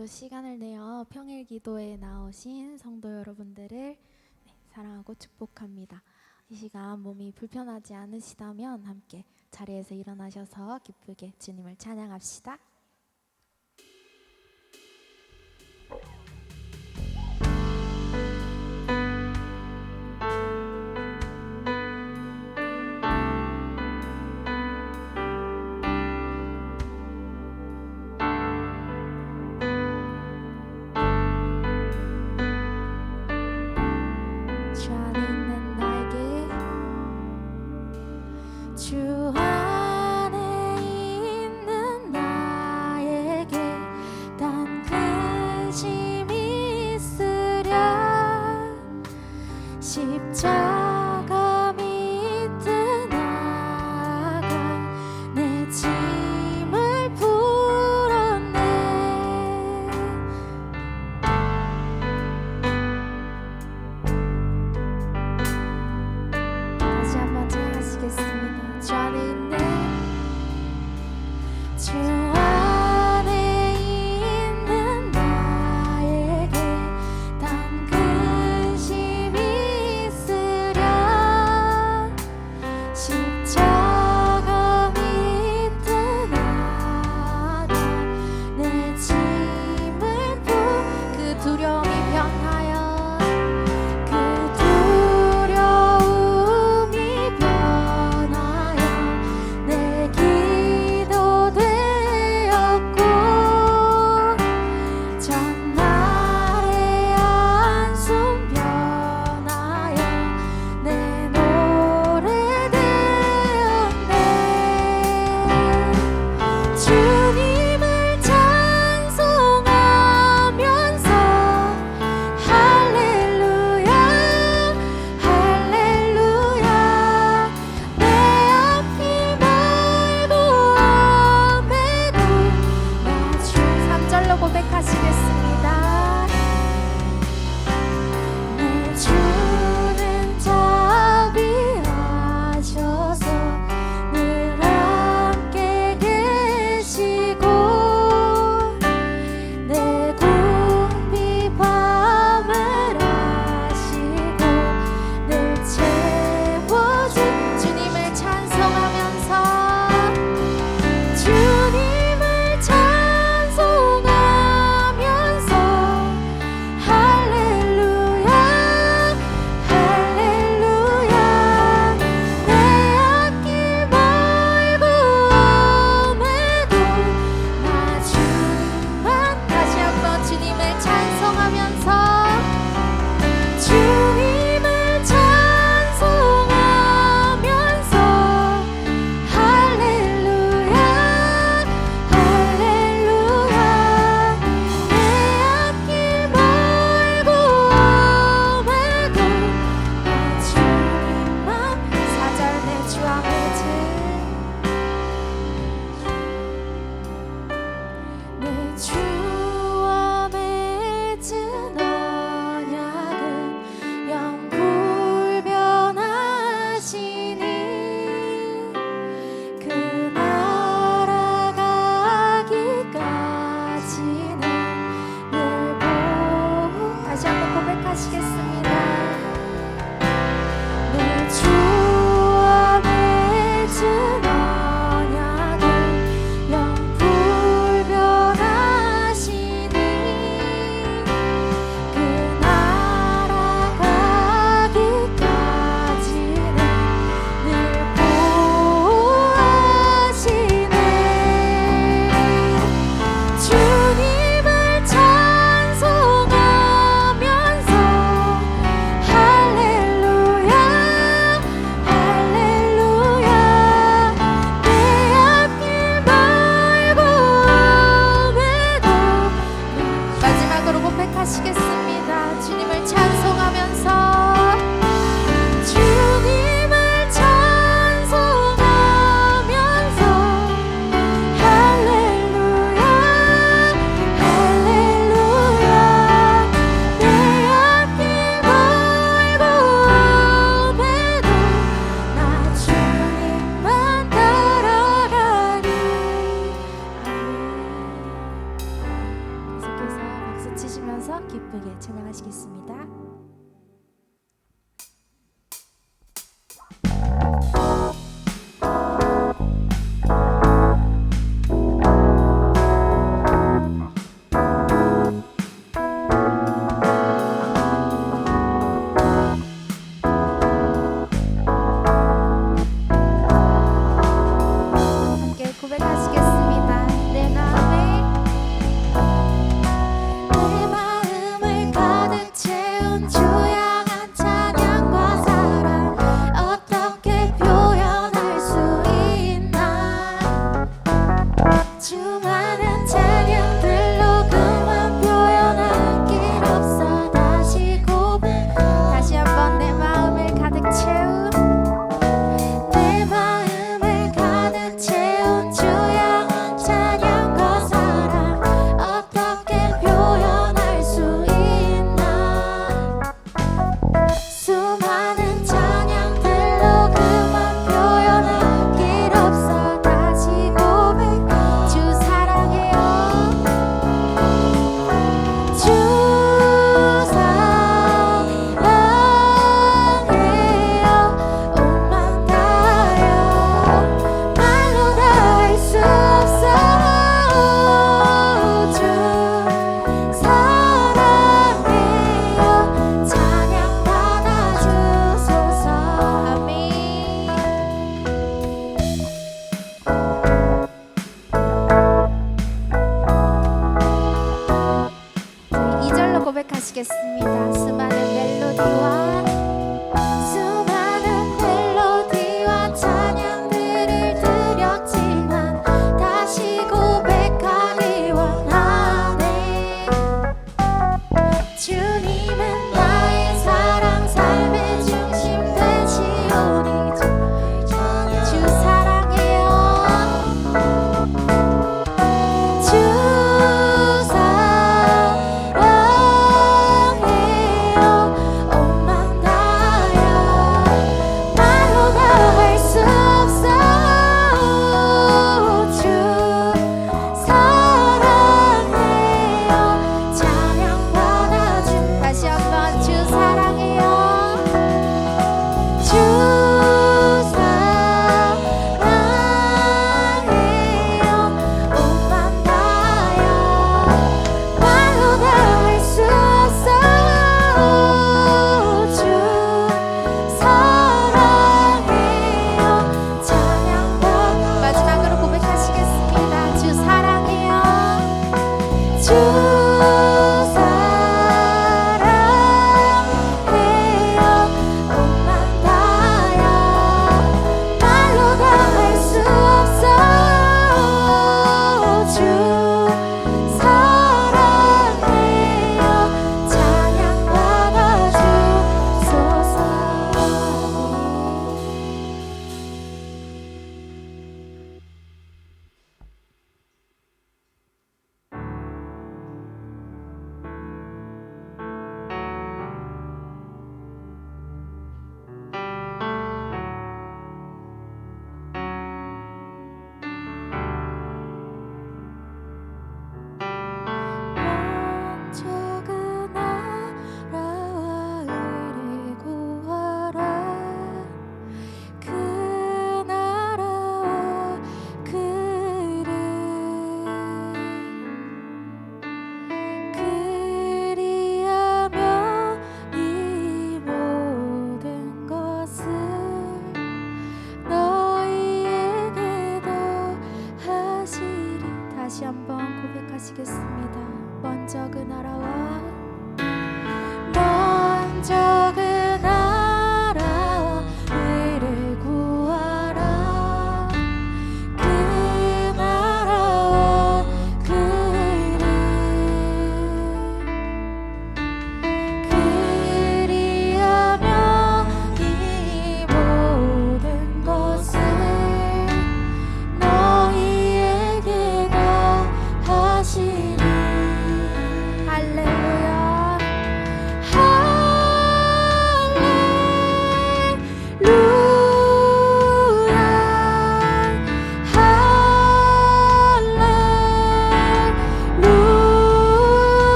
오늘도 시간을 내어 평일 기도에 나오신 성도 여러분들을 사랑하고 축복합니다. 이 시간 몸이 불편하지 않으시다면 함께 자리에서 일어나셔서 기쁘게 주님을 찬양합시다. 주 안에 있는 나에게 주 안에 있는 나에게 단 근심이 있으랴 십자가 밑에 나가 내 짐을 풀었네. 다시 한번 찬양하시겠습니다. 주 안에 있는 주 안에 있는 나에게 단 근심이 있으랴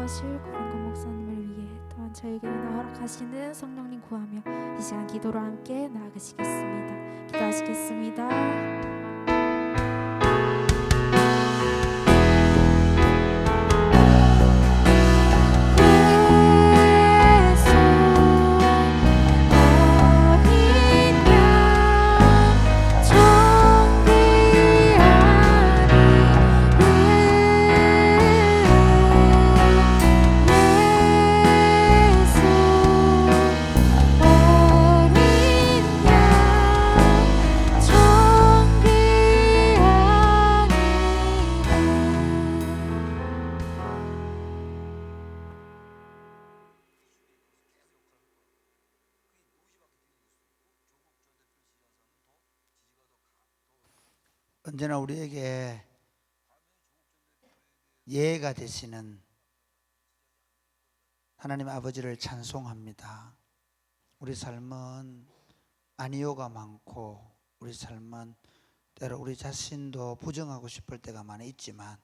인도하실 고병건 목사님을 위해 또한 저에게 허락하시는 성령님 구하며 이 시간 기도로 함께 나아가시겠습니다. 기도하시겠습니다. 언제나 우리에게 예가 되시는 하나님 아버지를 찬송합니다. 우리 삶은 아니요가 많고 우리 삶은 때로 우리 자신도 부정하고 싶을 때가 많이 있지만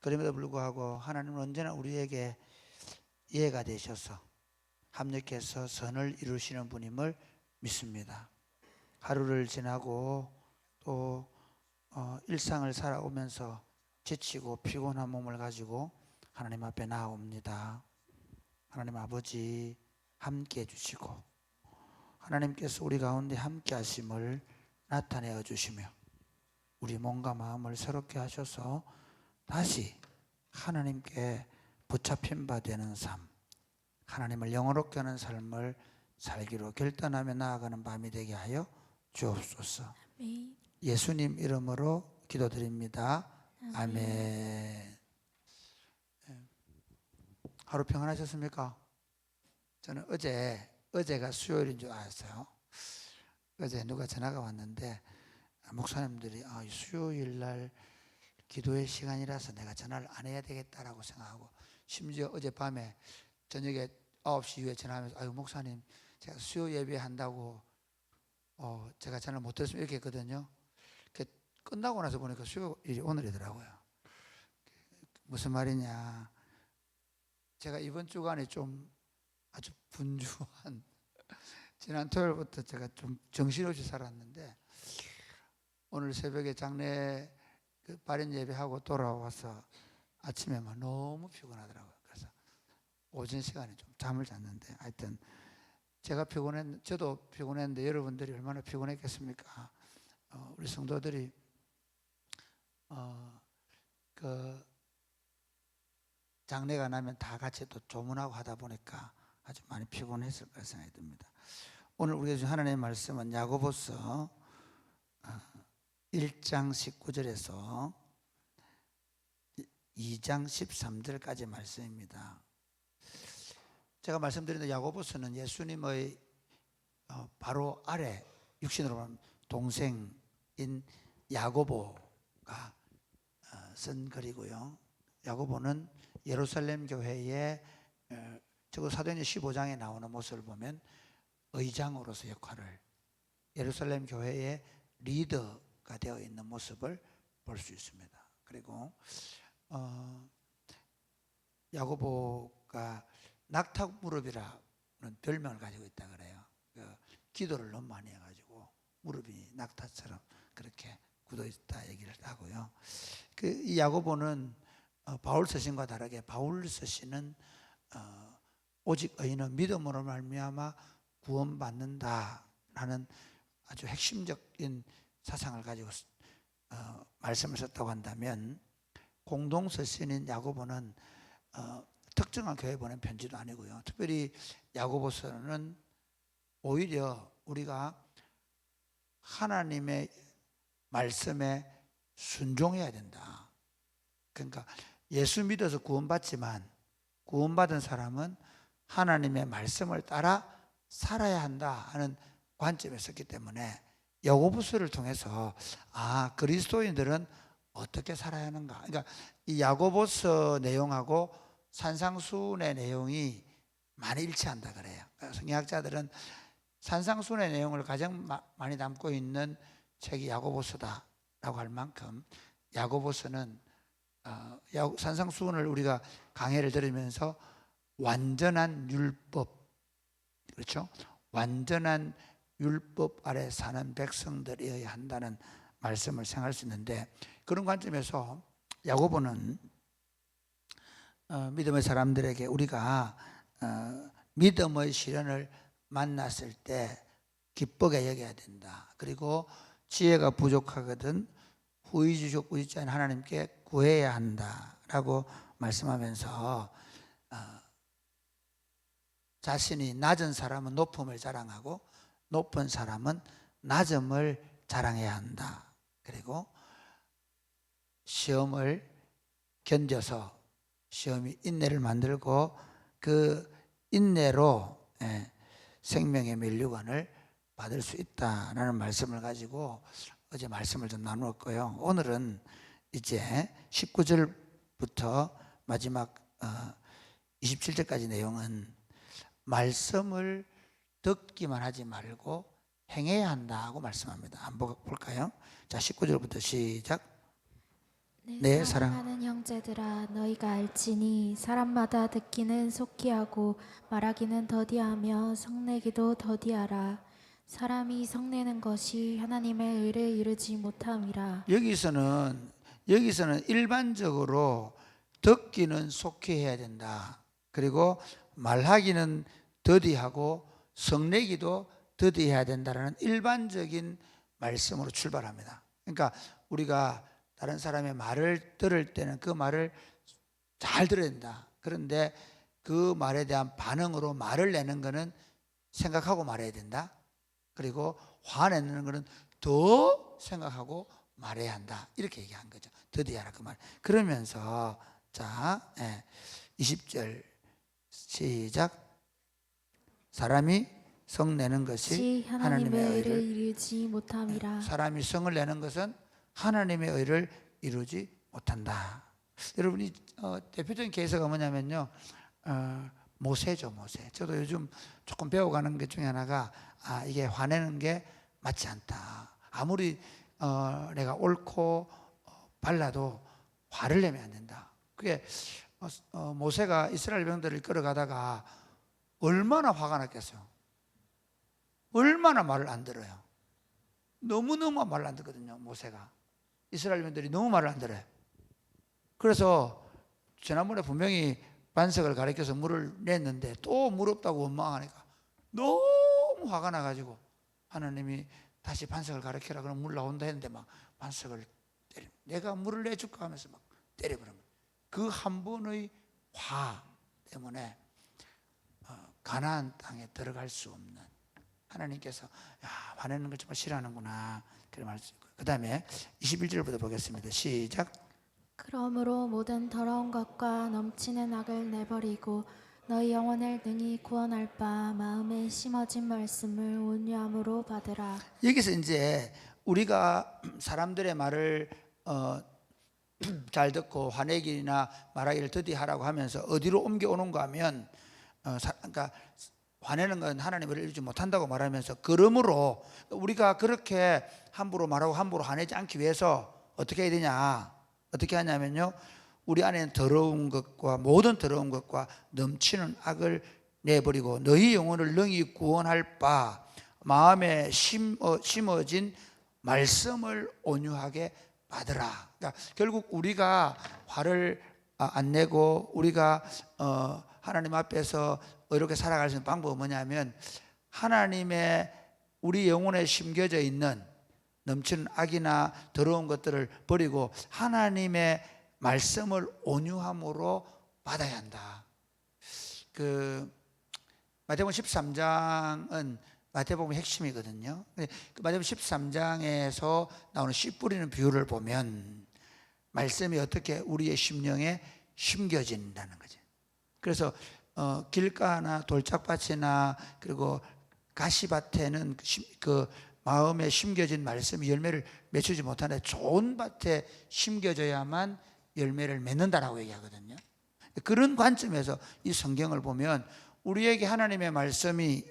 그럼에도 불구하고 하나님은 언제나 우리에게 예가 되셔서 합력해서 선을 이루시는 분임을 믿습니다. 하루를 지나고 또 일상을 살아오면서 지치고 피곤한 몸을 가지고 하나님 앞에 나아옵니다. 하나님 아버지 함께 해주시고 하나님께서 우리 가운데 함께 하심을 나타내어 주시며 우리 몸과 마음을 새롭게 하셔서 다시 하나님께 붙잡힌 바 되는 삶, 하나님을 영원롭게 하는 삶을 살기로 결단하며 나아가는 밤이 되게 하여 주옵소서. 예수님 이름으로 기도드립니다. 아멘. 하루 평안하셨습니까? 저는 어제가 수요일인 줄 알았어요. 어제 누가 전화가 왔는데 목사님들이 수요일 날 기도의 시간이라서 내가 전화를 안 해야 되겠다라고 생각하고 심지어 어젯밤에 저녁에 9시 이후에 전화하면서 목사님 제가 수요 예배한다고 제가 전화를 못 드렸으면 이렇게 했거든요. 끝나고 나서 보니까 수요일이 오늘이더라고요. 무슨 말이냐, 제가 이번 주간에 좀 아주 분주한 지난 토요일부터 제가 좀 정신없이 살았는데 오늘 새벽에 장례 발인 예배하고 돌아와서 아침에 막 너무 피곤하더라고요. 그래서 오전 시간에 좀 잠을 잤는데 하여튼 저도 피곤했는데 여러분들이 얼마나 피곤했겠습니까? 우리 성도들이 그 장례가 나면 다 같이 또 조문하고 하다 보니까 아주 많이 피곤했을 거라 생각이 듭니다. 오늘 우리가 준 하나님의 말씀은 야고보서 1장 19절에서 2장 13절까지 말씀입니다. 제가 말씀드린 야고보서는 예수님의 바로 아래 육신으로 보면 동생인 야고보가 쓴 글이고요. 야고보는 예루살렘 교회의 사도행전 15장에 나오는 모습을 보면 의장으로서 역할을, 예루살렘 교회의 리더가 되어 있는 모습을 볼 수 있습니다. 그리고 야고보가 낙타 무릎이라는 별명을 가지고 있다 그래요. 기도를 너무 많이 해가지고 무릎이 낙타처럼 그렇게 굳어 있다 얘기를 하고요. 이 야고보는 바울 서신과 다르게 바울 서신은 오직 의인은 믿음으로 말미암아 구원받는다라는 아주 핵심적인 사상을 가지고 말씀을 썼다고 한다면, 공동 서신인 야고보는 특정한 교회에 보낸 편지도 아니고요. 특별히 야고보서는 오히려 우리가 하나님의 말씀에 순종해야 된다. 그러니까 예수 믿어서 구원받지만 구원받은 사람은 하나님의 말씀을 따라 살아야 한다 하는 관점에 섰기 때문에 야고보서를 통해서 그리스도인들은 어떻게 살아야 하는가. 그러니까 이 야고보서 내용하고 산상수훈의 내용이 많이 일치한다 그래요. 성경학자들은 산상수훈의 내용을 가장 많이 담고 있는 책이 야고보서다라고 할 만큼 야고보서는 산상수훈을 우리가 강해를 들으면서 완전한 율법, 그렇죠? 완전한 율법 아래 사는 백성들이어야 한다는 말씀을 생각할 수 있는데, 그런 관점에서 야고보는 믿음의 사람들에게 우리가 믿음의 시련을 만났을 때 기쁘게 여겨야 된다. 그리고 지혜가 부족하거든 후의주적 의지 않은 하나님께 구해야 한다라고 말씀하면서 자신이 낮은 사람은 높음을 자랑하고 높은 사람은 낮음을 자랑해야 한다. 그리고 시험을 견뎌서 시험이 인내를 만들고 그 인내로 생명의 면류관을 받을 수 있다라는 말씀을 가지고 어제 말씀을 좀 나누었고요. 오늘은 이제 19절부터 마지막 27절까지 내용은 말씀을 듣기만 하지 말고 행해야 한다고 말씀합니다. 한번 볼까요? 자, 19절부터 시작. 내 사랑하는 형제들아, 너희가 알지니 사람마다 듣기는 속히 하고 말하기는 더디하며 성내기도 더디하라. 사람이 성내는 것이 하나님의 의를 이루지 못함이라. 여기서는 일반적으로 듣기는 속히 해야 된다. 그리고 말하기는 더디하고 성내기도 더디해야 된다라는 일반적인 말씀으로 출발합니다. 그러니까 우리가 다른 사람의 말을 들을 때는 그 말을 잘 들어야 된다. 그런데 그 말에 대한 반응으로 말을 내는 것은 생각하고 말해야 된다. 그리고 화내는 것은 더 생각하고 말해야 한다. 이렇게 얘기한 거죠. 더디하라 그 말. 그러면서 자 20절 시작. 사람이 성내는 것이 하나님의 의를 이루지 못함이라. 사람이 성을 내는 것은 하나님의 의를 이루지 못한다. 여러분이 대표적인 케이스가 뭐냐면요, 모세죠. 모세. 저도 요즘 조금 배워가는 것 중에 하나가 이게 화내는 게 맞지 않다. 아무리 내가 옳고 발라도 화를 내면 안 된다. 그게 모세가 이스라엘 병들을 끌어가다가 얼마나 화가 났겠어요. 얼마나 말을 안 들어요. 너무너무 말을 안 듣거든요. 모세가. 이스라엘 민들이 너무 말을 안 들어요. 그래서 지난번에 분명히 반석을 가리켜서 물을 냈는데 또 물 없다고 원망하니까 너무 화가 나가지고 하나님이 다시 반석을 가리켜라 그러면 물 나온다 했는데 막 반석을 때려. 내가 물을 내줄까 하면서 막 때려버린 거예요. 그 한 번의 화 때문에 가나안 땅에 들어갈 수 없는, 하나님께서 화내는 걸 정말 싫어하는구나. 그 다음에 21절부터 보겠습니다. 시작. 그러므로 모든 더러운 것과 넘치는 악을 내버리고 너희 영혼을 능히 구원할 바 마음에 심어진 말씀을 온유함으로 받으라. 여기서 이제 우리가 사람들의 말을 잘 듣고 화내기나 말하기를 더디하라고 하면서 어디로 옮겨오는가 하면 그러니까 화내는 건 하나님을 이루지 못한다고 말하면서, 그러므로 우리가 그렇게 함부로 말하고 함부로 화내지 않기 위해서 어떻게 해야 되냐, 어떻게 하냐면요, 우리 안에 더러운 것과 모든 더러운 것과 넘치는 악을 내버리고 너희 영혼을 능히 구원할 바 마음에 심어진 말씀을 온유하게 받으라. 그러니까 결국 우리가 화를 안 내고 우리가 하나님 앞에서 이렇게 살아갈 수 있는 방법은 뭐냐면, 하나님의 우리 영혼에 심겨져 있는 넘치는 악이나 더러운 것들을 버리고 하나님의 말씀을 온유함으로 받아야 한다. 그 마태복음 13장은 마태복음의 핵심이거든요. 그 마태복음 13장에서 나오는 씨 뿌리는 비유를 보면 말씀이 어떻게 우리의 심령에 심겨진다는 거죠. 그래서 길가나 돌짝밭이나 그리고 가시밭에는 그 마음에 심겨진 말씀이 열매를 맺히지 못하는데 좋은 밭에 심겨져야만 열매를 맺는다라고 얘기하거든요. 그런 관점에서 이 성경을 보면 우리에게 하나님의 말씀이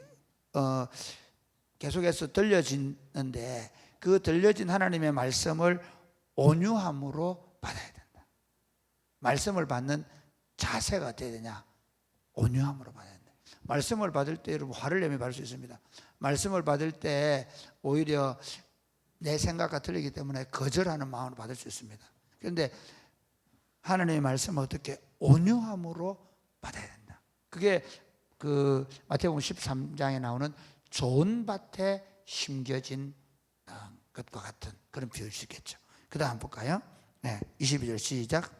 계속해서 들려지는데 그 들려진 하나님의 말씀을 온유함으로 받아야 된다. 말씀을 받는 자세가 어떻게 되냐? 온유함으로 받아야 된다. 말씀을 받을 때 여러분 화를 내며 받을 수 있습니다. 말씀을 받을 때 오히려 내 생각과 틀리기 때문에 거절하는 마음으로 받을 수 있습니다. 그런데 하나님의 말씀은 어떻게 온유함으로 받아야 된다. 그게 그 마태복음 13장에 나오는 좋은 밭에 심겨진 것과 같은 그런 비유일 수 있겠죠. 그 다음 볼까요? 네, 22절 시작.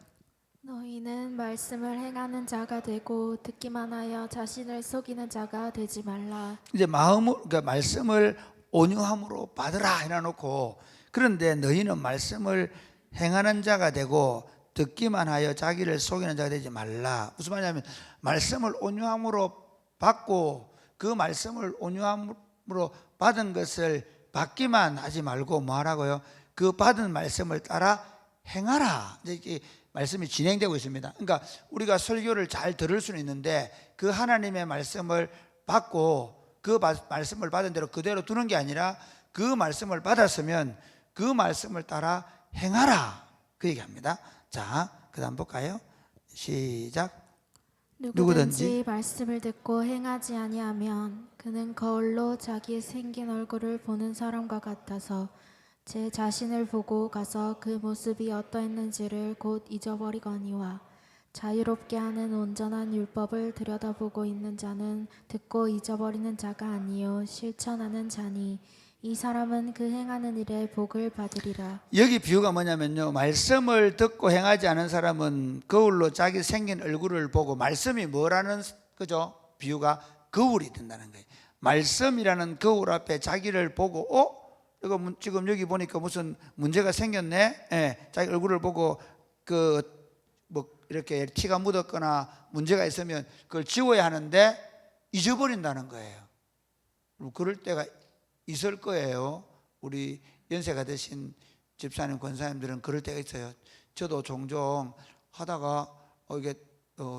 너희는 말씀을 행하는 자가 되고 듣기만 하여 자신을 속이는 자가 되지 말라. 이제 그러니까 말씀을 온유함으로 받으라 해놔놓고, 그런데 너희는 말씀을 행하는 자가 되고 듣기만 하여 자기를 속이는 자가 되지 말라. 무슨 말이냐면 말씀을 온유함으로 받고 그 말씀을 온유함으로 받은 것을 받기만 하지 말고 뭐 하라고요? 그 받은 말씀을 따라 행하라. 이제 이게 말씀이 진행되고 있습니다. 그러니까 우리가 설교를 잘 들을 수는 있는데 그 하나님의 말씀을 받고 그 말씀을 받은 대로 그대로 두는 게 아니라 그 말씀을 받았으면 그 말씀을 따라 행하라. 그 얘기합니다. 자, 그 다음 볼까요? 시작. 누구든지 말씀을 듣고 행하지 아니하면 그는 거울로 자기 생긴 얼굴을 보는 사람과 같아서 제 자신을 보고 가서 그 모습이 어떠했는지를 곧 잊어버리거니와 자유롭게 하는 온전한 율법을 들여다보고 있는 자는 듣고 잊어버리는 자가 아니요 실천하는 자니 이 사람은 그 행하는 일에 복을 받으리라. 여기 비유가 뭐냐면요, 말씀을 듣고 행하지 않은 사람은 거울로 자기 생긴 얼굴을 보고, 말씀이 뭐라는 그죠? 비유가 거울이 된다는 거예요. 말씀이라는 거울 앞에 자기를 보고 이거 지금 여기 보니까 무슨 문제가 생겼네. 예, 자기 얼굴을 보고 뭐 이렇게 티가 묻었거나 문제가 있으면 그걸 지워야 하는데 잊어버린다는 거예요. 그럴 때가 있을 거예요. 우리 연세가 되신 집사님, 권사님들은 그럴 때가 있어요. 저도 종종 하다가 이게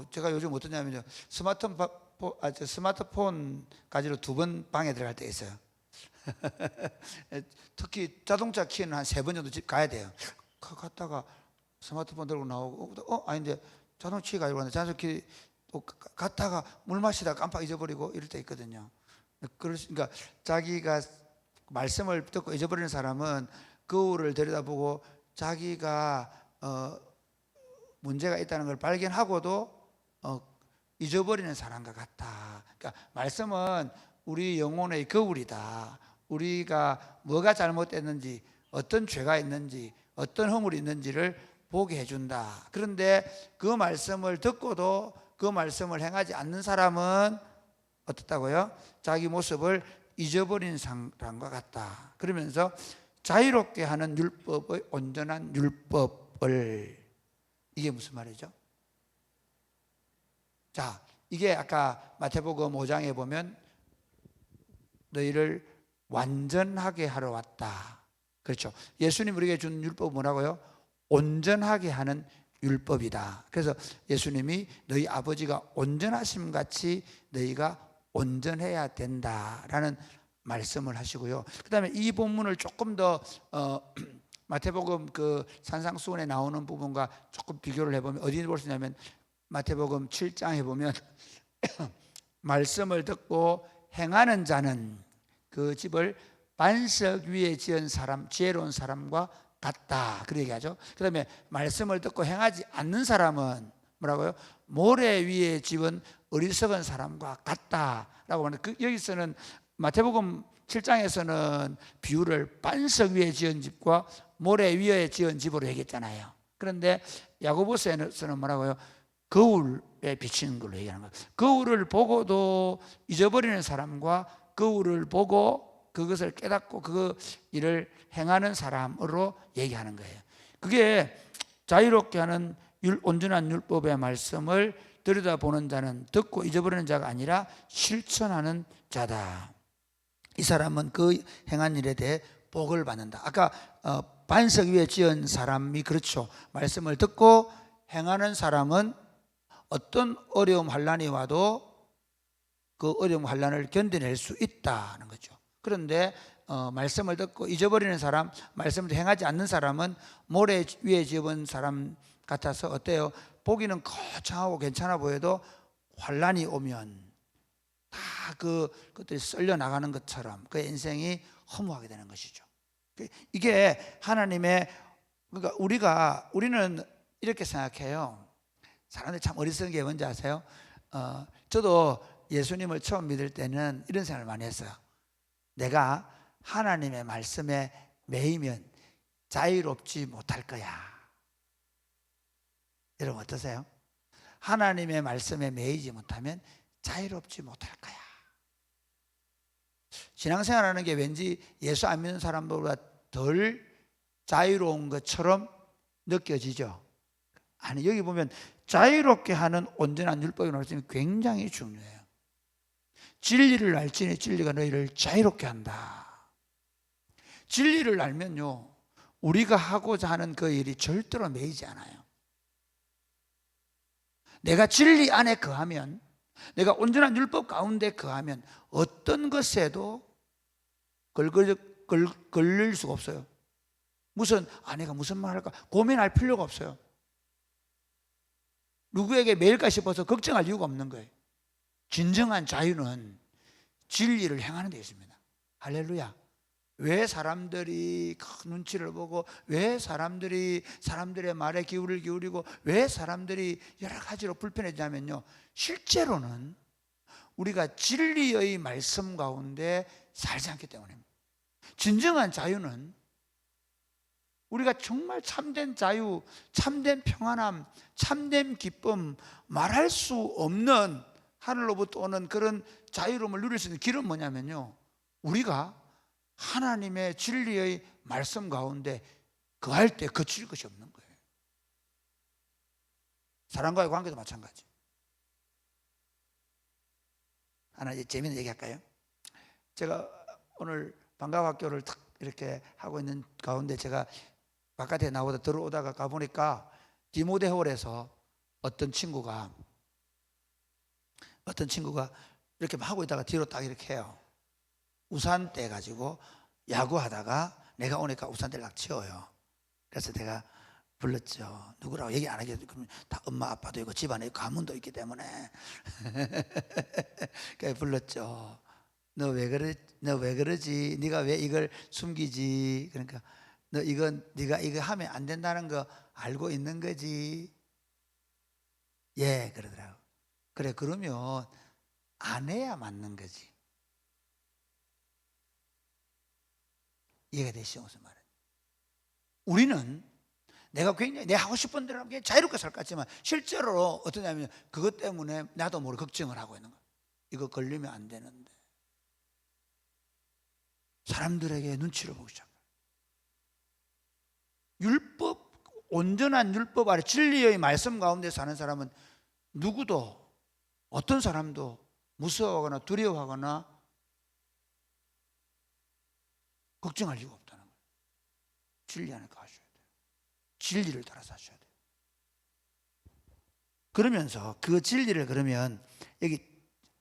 제가 요즘 어떠냐면요, 스마트폰 가지고 2번 방에 들어갈 때 있어요. 특히 자동차 키는 한 3번 정도 집 가야 돼요. 갔다가 스마트폰 들고 나오고 아닌데 자동차 키 가지고 왔는데 자동차 키 갔다가 물 마시다가 깜빡 잊어버리고 이럴 때 있거든요. 그러니까 자기가 말씀을 듣고 잊어버리는 사람은 거울을 들여다보고 자기가 문제가 있다는 걸 발견하고도 잊어버리는 사람과 같다. 그러니까 말씀은 우리 영혼의 거울이다. 우리가 뭐가 잘못됐는지, 어떤 죄가 있는지, 어떤 허물이 있는지를 보게 해준다. 그런데 그 말씀을 듣고도 그 말씀을 행하지 않는 사람은 어떻다고요? 자기 모습을 잊어버린 사람과 같다. 그러면서 자유롭게 하는 율법의 온전한 율법을, 이게 무슨 말이죠? 자, 이게 아까 마태복음 5장에 보면 너희를 완전하게 하러 왔다. 그렇죠? 예수님 우리에게 준 율법은 뭐라고요? 온전하게 하는 율법이다. 그래서 예수님이 너희 아버지가 온전하심 같이 너희가 온전해야 된다라는 말씀을 하시고요. 그 다음에 이 본문을 조금 더 마태복음 그 산상수훈에 나오는 부분과 조금 비교를 해보면 어디 볼 수 있냐면 마태복음 7장에 보면 말씀을 듣고 행하는 자는 그 집을 반석 위에 지은 사람, 지혜로운 사람과 같다. 그렇게 얘기하죠. 그 다음에 말씀을 듣고 행하지 않는 사람은 뭐라고요? 모래 위에 지은 어리석은 사람과 같다라고 하는데, 여기서는 마태복음 7장에서는 비유를 반석 위에 지은 집과 모래 위에 지은 집으로 얘기했잖아요. 그런데 야고보서에서는 뭐라고요? 거울에 비치는 걸로 얘기하는 거예요. 거울을 보고도 잊어버리는 사람과 거울을 보고 그것을 깨닫고 그 일을 행하는 사람으로 얘기하는 거예요. 그게 자유롭게 하는 온전한 율법의 말씀을 들여다보는 자는 듣고 잊어버리는 자가 아니라 실천하는 자다. 이 사람은 그 행한 일에 대해 복을 받는다. 아까 반석 위에 지은 사람이 그렇죠. 말씀을 듣고 행하는 사람은 어떤 어려움 환난이 와도 그 어려움 환난을 견뎌낼 수 있다는 거죠. 그런데 말씀을 듣고 잊어버리는 사람, 말씀을 행하지 않는 사람은 모래 위에 지은 사람 같아서 어때요? 보기는 거창하고 괜찮아 보여도 환란이 오면 다 그것들이 썰려 나가는 것처럼 그 인생이 허무하게 되는 것이죠. 이게 하나님의, 그러니까 우리는 이렇게 생각해요. 사람들이 참 어리석은 게 뭔지 아세요? 저도 예수님을 처음 믿을 때는 이런 생각을 많이 했어요. 내가 하나님의 말씀에 매이면 자유롭지 못할 거야. 여러분 어떠세요? 하나님의 말씀에 매이지 못하면 자유롭지 못할 거야. 신앙생활하는 게 왠지 예수 안 믿는 사람보다 덜 자유로운 것처럼 느껴지죠. 아니, 여기 보면 자유롭게 하는 온전한 율법의 말씀이 굉장히 중요해요. 진리를 알지니 진리가 너희를 자유롭게 한다. 진리를 알면요, 우리가 하고자 하는 그 일이 절대로 매이지 않아요. 내가 진리 안에 거하면, 내가 온전한 율법 가운데 거하면 어떤 것에도 걸릴 수가 없어요. 내가 무슨 말 할까 고민할 필요가 없어요. 누구에게 매일까 싶어서 걱정할 이유가 없는 거예요. 진정한 자유는 진리를 행하는 데 있습니다. 할렐루야. 왜 사람들이 눈치를 보고, 왜 사람들의 말에 귀를 기울이고, 왜 사람들이 여러 가지로 불편해지냐면요, 실제로는 우리가 진리의 말씀 가운데 살지 않기 때문입니다. 진정한 자유는 우리가 정말 참된 자유, 참된 평안함, 참된 기쁨, 말할 수 없는 하늘로부터 오는 그런 자유로움을 누릴 수 있는 길은 뭐냐면요, 우리가 하나님의 진리의 말씀 가운데 거할 때 거칠 것이 없는 거예요. 사람과의 관계도 마찬가지. 하나 이제 재미있는 얘기 할까요? 제가 오늘 방과학교를 탁 이렇게 하고 있는 가운데 제가 바깥에 들어오다가 가보니까 디모데홀에서 어떤 친구가 이렇게 하고 있다가 뒤로 딱 이렇게 해요. 우산 떼가지고 야구하다가 내가 오니까 우산 떼를 딱 치워요. 그래서 내가 불렀죠. 누구라고 얘기 안 하겠죠. 그럼 다 엄마 아빠도 있고 집안에 가문도 있기 때문에 그래서 불렀죠. 너 왜 그러지? 네가 왜 이걸 숨기지? 그러니까 네가 이거 하면 안 된다는 거 알고 있는 거지? 예, 그러더라고. 그래, 그러면 안 해야 맞는 거지. 이해가 되시죠? 무슨 말이에요? 우리는 내가 굉장히 내 하고 싶은 대로 하면 자유롭게 살 것 같지만 실제로 어떠냐면 그것 때문에 나도 모르게 걱정을 하고 있는 거야. 이거 걸리면 안 되는데. 사람들에게 눈치를 보기 시작해요. 온전한 율법 아래 진리의 말씀 가운데 사는 사람은 누구도, 어떤 사람도 무서워하거나 두려워하거나 걱정할 이유가 없다는 거예요. 진리 안에 가셔야 돼요. 진리를 따라서 하셔야 돼요. 그러면서 그 진리를 그러면 여기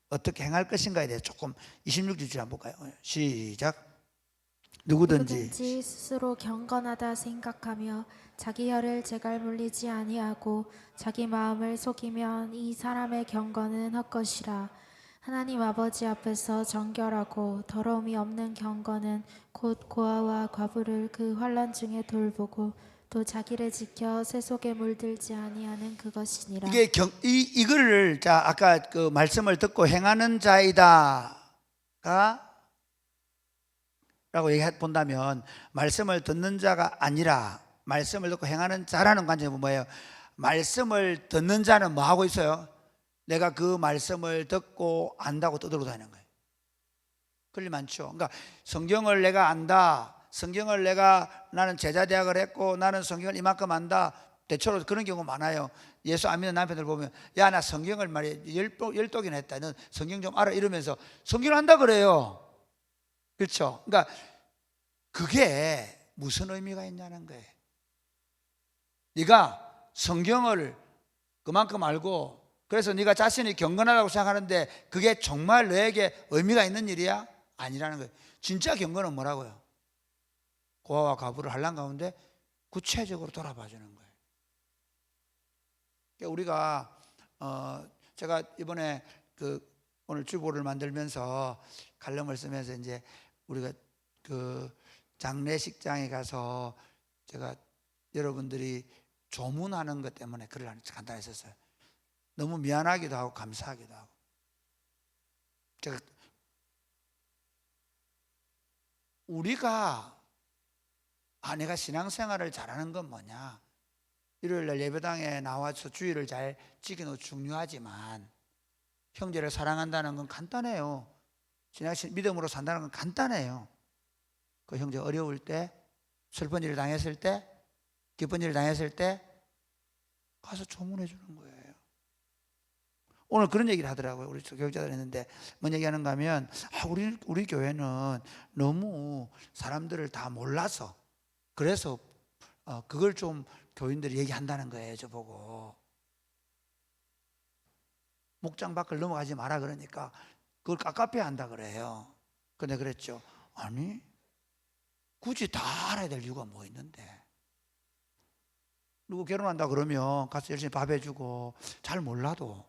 어떻게 행할 것인가에 대해서 조금 26절 한번 볼까요? 시작. 누구든지 스스로 경건하다 생각하며 자기 혀를 제갈 물리지 아니하고 자기 마음을 속이면 이 사람의 경건은 헛것이라. 하나님 아버지 앞에서 정결하고 더러움이 없는 경건은 곧 고아와 과부를 그 환난 중에 돌보고 또 자기를 지켜 새 속에 물들지 아니하는 그것이니라. 이게 이거를 자 아까 그 말씀을 듣고 행하는 자이다가 라고 얘기해 본다면 말씀을 듣는 자가 아니라 말씀을 듣고 행하는 자라는 관점이 뭐예요? 말씀을 듣는 자는 뭐 하고 있어요? 내가 그 말씀을 듣고 안다고 떠들고 다니는 거예요. 그럴 일 많죠. 그러니까 성경을 내가 안다, 성경을 나는 제자대학을 했고 나는 성경을 이만큼 안다, 대체로 그런 경우 많아요. 예수 안 믿는 남편들 보면 야, 나 성경을 말이야 10독이나 했다, 넌 성경 좀 알아, 이러면서 성경을 한다 그래요. 그렇죠? 그러니까 그게 무슨 의미가 있냐는 거예요. 네가 성경을 그만큼 알고 그래서 네가 자신이 경건하다고 생각하는데 그게 정말 너에게 의미가 있는 일이야? 아니라는 거예요. 진짜 경건은 뭐라고요? 고아와 과부를 환난 가운데 구체적으로 돌아봐 주는 거예요. 우리가 제가 이번에 오늘 주보를 만들면서 칼럼을 쓰면서 이제 우리가 장례식장에 가서 제가 여러분들이 조문하는 것 때문에 글을 간단히 썼어요. 너무 미안하기도 하고 감사하기도 하고. 제가 우리가 내가 신앙생활을 잘하는 건 뭐냐, 일요일날 예배당에 나와서 주일을 잘 지키는 것도 중요하지만 형제를 사랑한다는 건 간단해요. 신앙신 믿음으로 산다는 건 간단해요. 그 형제 어려울 때, 슬픈 일을 당했을 때, 기쁜 일을 당했을 때 가서 조문해 주는 거예요. 오늘 그런 얘기를 하더라고요. 우리 교육자들 했는데 뭔 얘기하는가 하면 우리 교회는 너무 사람들을 다 몰라서 그래서 그걸 좀 교인들이 얘기한다는 거예요. 저보고 목장 밖을 넘어가지 마라 그러니까 그걸 깝깝해 한다 그래요. 근데 그랬죠. 아니 굳이 다 알아야 될 이유가 뭐 있는데, 누구 결혼한다 그러면 가서 열심히 밥 해주고 잘 몰라도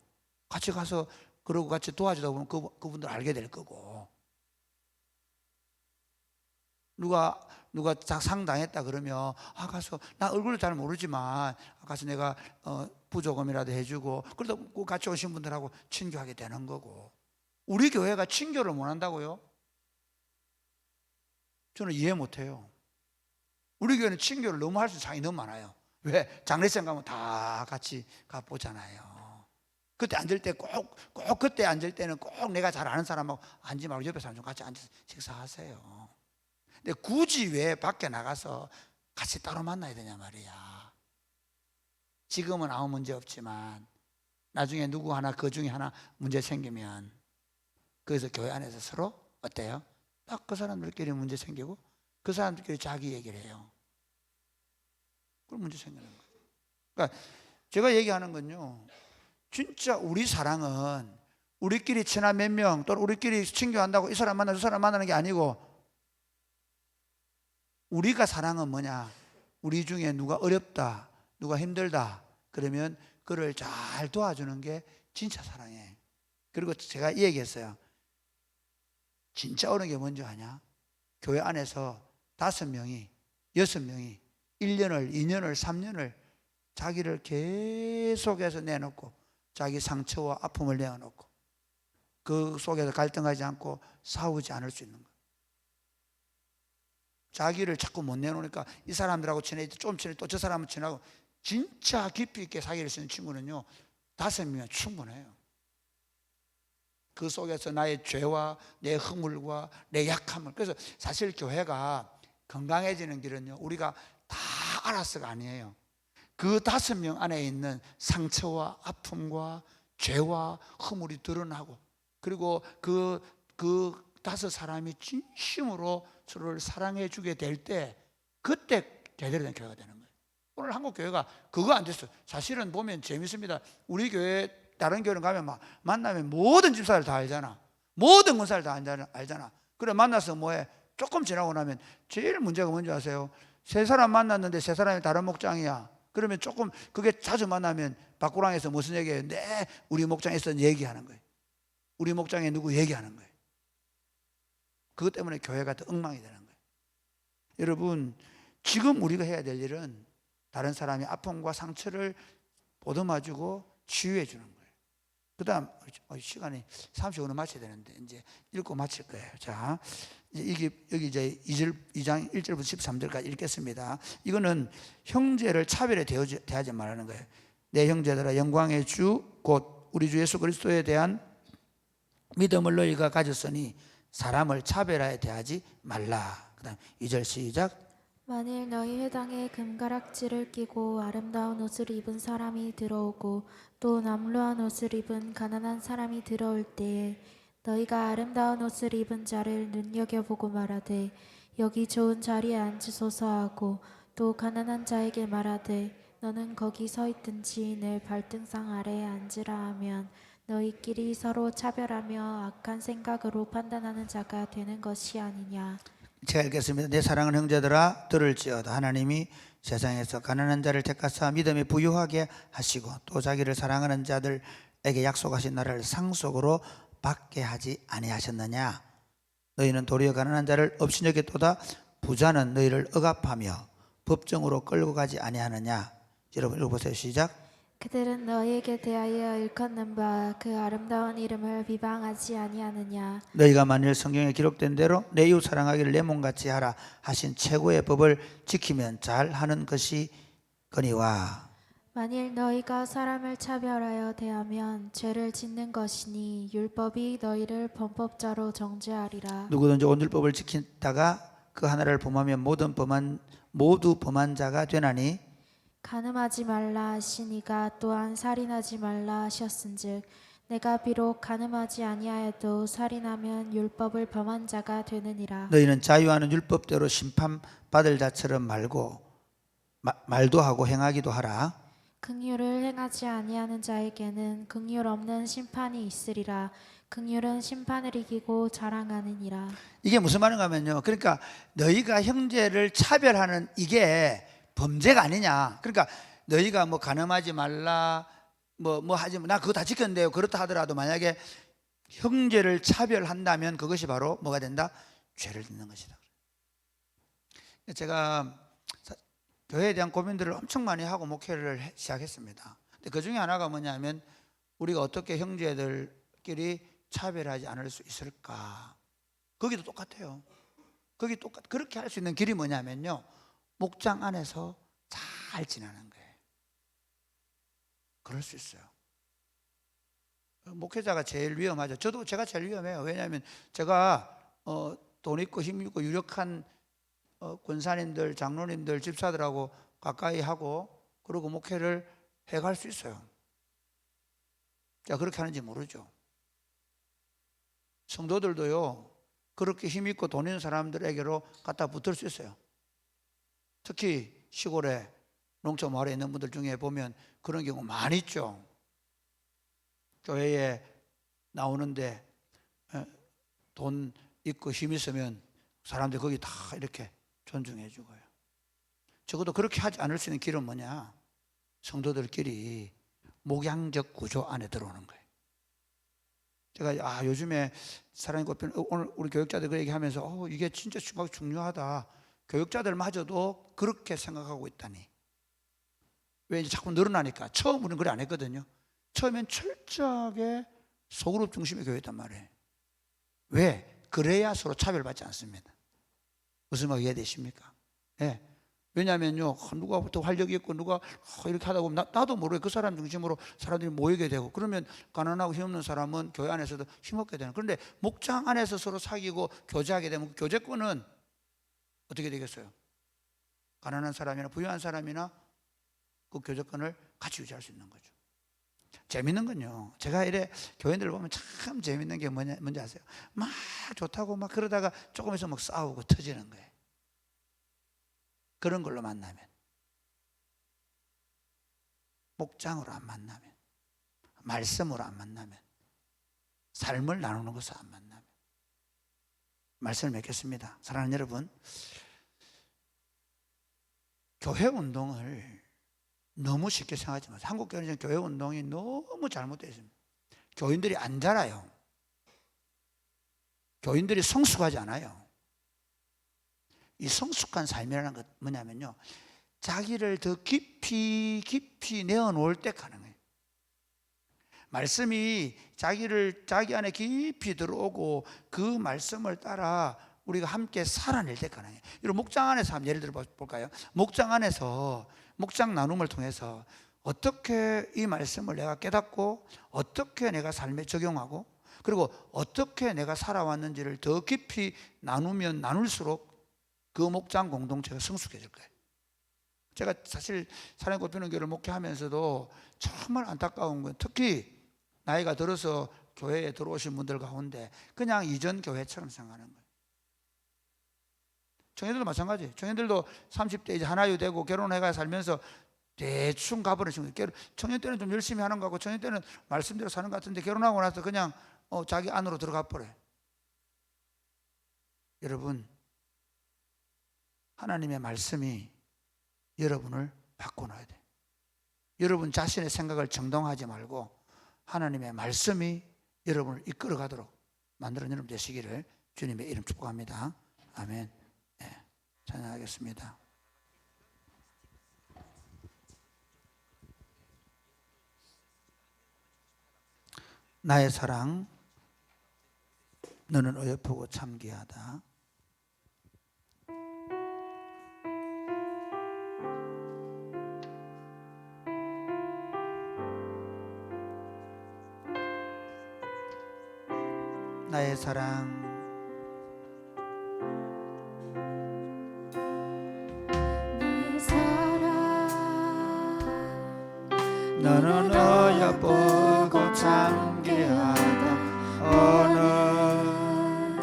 같이 가서 그러고 같이 도와주다 보면 그분들 알게 될 거고, 누가 상 당했다 그러면 가서 나 얼굴을 잘 모르지만 가서 내가 부조금이라도 해주고 그러다 같이 오신 분들하고 친교하게 되는 거고. 우리 교회가 친교를 못 한다고요? 저는 이해 못해요. 우리 교회는 친교를 너무 할 수 있는 상이 너무 많아요. 왜? 장례식 가면 다 같이 가보잖아요. 그때 앉을 때 꼭 그때 앉을 때는 꼭 내가 잘 아는 사람하고 앉지 말고 옆에 사람 좀 같이 앉아서 식사하세요. 근데 굳이 왜 밖에 나가서 같이 따로 만나야 되냐 말이야. 지금은 아무 문제 없지만 나중에 누구 하나 그 중에 하나 문제 생기면 그래서 교회 안에서 서로 어때요? 딱 그 사람들끼리 문제 생기고 그 사람들끼리 자기 얘기를 해요. 그럼 문제 생기는 거예요. 그러니까 제가 얘기하는 건요, 진짜 우리 사랑은 우리끼리 친한 몇 명 또는 우리끼리 친교한다고 이 사람 만나 저 사람 만나는 게 아니고, 우리가 사랑은 뭐냐, 우리 중에 누가 어렵다 누가 힘들다 그러면 그를 잘 도와주는 게 진짜 사랑해. 그리고 제가 이 얘기했어요. 진짜 어려운 게 뭔지 아냐? 교회 안에서 5명이 6명이 1년을 2년을 3년을 자기를 계속해서 내놓고 자기 상처와 아픔을 내어놓고 그 속에서 갈등하지 않고 싸우지 않을 수 있는 거예요. 자기를 자꾸 못 내놓으니까 이 사람들하고 친해지고 좀 친해 또 저 사람은 친하고, 진짜 깊이 있게 사귀를 쓰는 친구는요 5명이면 충분해요. 그 속에서 나의 죄와 내 허물과 내 약함을. 그래서 사실 교회가 건강해지는 길은요 우리가 다 알아서가 아니에요. 그 5명 안에 있는 상처와 아픔과 죄와 허물이 드러나고, 그리고 그 5사람이 진심으로 서로를 사랑해 주게 될 때 그때 제대로 된 교회가 되는 거예요. 오늘 한국 교회가 그거 안 됐어요. 사실은 보면 재밌습니다. 우리 교회 다른 교회는 가면 막 만나면 모든 집사를 다 알잖아. 모든 권사를 다 알잖아. 그래 만나서 뭐해? 조금 지나고 나면 제일 문제가 뭔지 아세요? 3사람 만났는데 3사람이 다른 목장이야. 그러면 조금 그게 자주 만나면 밖구랑에서 무슨 얘기해요? 네, 우리 목장에서 얘기하는 거예요. 우리 목장에 누구 얘기하는 거예요. 그것 때문에 교회가 더 엉망이 되는 거예요. 여러분, 지금 우리가 해야 될 일은 다른 사람의 아픔과 상처를 보듬어주고 치유해 주는 거예요. 그 다음 시간이 35분 마쳐야 되는데 이제 읽고 마칠 거예요. 자, 이제 여기 이제 2장 1절부터 13절까지 읽겠습니다. 이거는 형제를 차별에 대하지 말라는 거예요. 내 형제들아, 영광의 주 곧 우리 주 예수 그리스도에 대한 믿음을 너희가 가졌으니 사람을 차별하여 대하지 말라. 그 다음 2절 시작. 만일 너희 회당에 금가락지를 끼고 아름다운 옷을 입은 사람이 들어오고 또 남루한 옷을 입은 가난한 사람이 들어올 때에 너희가 아름다운 옷을 입은 자를 눈여겨보고 말하되 여기 좋은 자리에 앉으소서 하고 또 가난한 자에게 말하되 너는 거기 서 있든지 내 발등상 아래에 앉으라 하면 너희끼리 서로 차별하며 악한 생각으로 판단하는 자가 되는 것이 아니냐. 제가 읽겠습니다. 내 사랑하는 형제들아 들을지어다. 하나님이 세상에서 가난한 자를 택하사 믿음에 부유하게 하시고 또 자기를 사랑하는 자들에게 약속하신 나라를 상속으로 받게 하지 아니하셨느냐. 너희는 도리어 가난한 자를 없이 여겼도다. 부자는 너희를 억압하며 법정으로 끌고 가지 아니하느냐. 여러분 읽어보세요. 시작. 그들은 너희에게 대하여 일컫는 바 그 아름다운 이름을 비방하지 아니하느냐. 너희가 만일 성경에 기록된 대로 내 이웃 사랑하기를 내 몸같이 하라 하신 최고의 법을 지키면 잘하는 것이 거니와. 만일 너희가 사람을 차별하여 대하면 죄를 짓는 것이니 율법이 너희를 범법자로 정죄하리라. 누구든지 오늘 법을 지키다가 그 하나를 범하면 모두 범한 자가 되나니. 간음하지 말라 하시니가 또한 살인하지 말라 하셨은즉 내가 비록 간음하지 아니하여도 살인하면 율법을 범한 자가 되느니라. 너희는 자유하는 율법대로 심판받을 자처럼 말도 하고 행하기도 하라. 긍휼을 행하지 아니하는 자에게는 긍휼 없는 심판이 있으리라. 긍휼은 심판을 이기고 자랑하느니라. 이게 무슨 말인가 하면요, 그러니까 너희가 형제를 차별하는 이게 범죄가 아니냐. 그러니까 너희가 뭐 간음하지 말라 뭐 하지 나 그거 다 지켰는데요. 그렇다 하더라도 만약에 형제를 차별한다면 그것이 바로 뭐가 된다? 죄를 짓는 것이다. 제가 교회에 대한 고민들을 엄청 많이 하고 목회를 시작했습니다. 근데 그 중에 하나가 뭐냐면 우리가 어떻게 형제들끼리 차별하지 않을 수 있을까? 거기도 똑같아요. 그렇게 할 수 있는 길이 뭐냐면요, 목장 안에서 잘 지내는 거예요. 그럴 수 있어요. 목회자가 제일 위험하죠. 제가 제일 위험해요. 왜냐하면 제가 돈 있고 힘 있고 유력한 권사님들, 장로님들, 집사들하고 가까이 하고 그리고 목회를 해갈 수 있어요. 제가 그렇게 하는지 모르죠. 성도들도요, 그렇게 힘 있고 돈 있는 사람들에게로 갖다 붙을 수 있어요. 특히 시골에 농촌 마을에 있는 분들 중에 보면 그런 경우 많이 있죠. 교회에 나오는데 돈 있고 힘 있으면 사람들이 거기 다 이렇게 존중해 주고요. 적어도 그렇게 하지 않을 수 있는 길은 뭐냐? 성도들끼리 목양적 구조 안에 들어오는 거예요. 제가 요즘에 사랑이 꼽히는 오늘 우리 교육자들 그 얘기하면서 이게 진짜 중요하다. 교육자들마저도 그렇게 생각하고 있다니. 왜 이제 자꾸 늘어나니까. 처음으로는 그래 안 했거든요. 처음엔 철저하게 소그룹 중심의 교회였단 말이에요. 왜? 그래야 서로 차별받지 않습니다. 무슨 말 이해되십니까? 네. 왜냐하면요, 누가 더 활력이 있고 누가 이렇게 하다 보면 나도 모르게 그 사람 중심으로 사람들이 모이게 되고, 그러면 가난하고 힘없는 사람은 교회 안에서도 힘없게 되는. 그런데 목장 안에서 서로 사귀고 교제하게 되면 교제권은 어떻게 되겠어요? 가난한 사람이나 부유한 사람이나 그 교제권을 같이 유지할 수 있는 거죠. 재밌는 건요, 제가 이래 교인들 보면 참 재밌는 게 뭔지 아세요? 막 좋다고 막 그러다가 조금 있으면 막 싸우고 터지는 거예요. 그런 걸로 만나면, 목장으로 안 만나면, 말씀으로 안 만나면, 삶을 나누는 것을 안 만나면. 말씀을 맺겠습니다. 사랑하는 여러분, 교회 운동을 너무 쉽게 생각하지 마세요. 한국 교회는 교회 운동이 너무 잘못되어 있습니다. 교인들이 안 자라요. 교인들이 성숙하지 않아요. 이 성숙한 삶이라는 것 뭐냐면요, 자기를 더 깊이 내어놓을 때 가능해요. 말씀이 자기 안에 깊이 들어오고 그 말씀을 따라 우리가 함께 살아낼 때 가능해요. 이런 목장 안에서 한번 예를 들어 볼까요? 목장 안에서 목장 나눔을 통해서 어떻게 이 말씀을 내가 깨닫고 어떻게 내가 삶에 적용하고 그리고 어떻게 내가 살아왔는지를 더 깊이 나누면 나눌수록 그 목장 공동체가 성숙해질 거예요. 제가 사실 사랑의 꽃피는 교회를 목회하면서도 정말 안타까운 건, 특히 나이가 들어서 교회에 들어오신 분들 가운데 그냥 이전 교회처럼 생각하는 거예요. 청년들도 마찬가지. 청년들도 30대 이제 하나유 되고 결혼해가 살면서 대충 가버리는 친구들. 청년 때는 좀 열심히 하는 거 같고 청년 때는 말씀대로 사는 것 같은데 결혼하고 나서 그냥 자기 안으로 들어가 버려요. 여러분, 하나님의 말씀이 여러분을 바꿔놔야 돼. 여러분 자신의 생각을 정당화하지 말고 하나님의 말씀이 여러분을 이끌어가도록 만드는 여러분 되시기를 주님의 이름 축복합니다. 아멘. 네, 찬양하겠습니다. 나의 사랑, 너는 어여쁘고 참 귀하다. 나의 사랑, 나의 사랑, 너는 어여쁘고 참 귀하다. 어느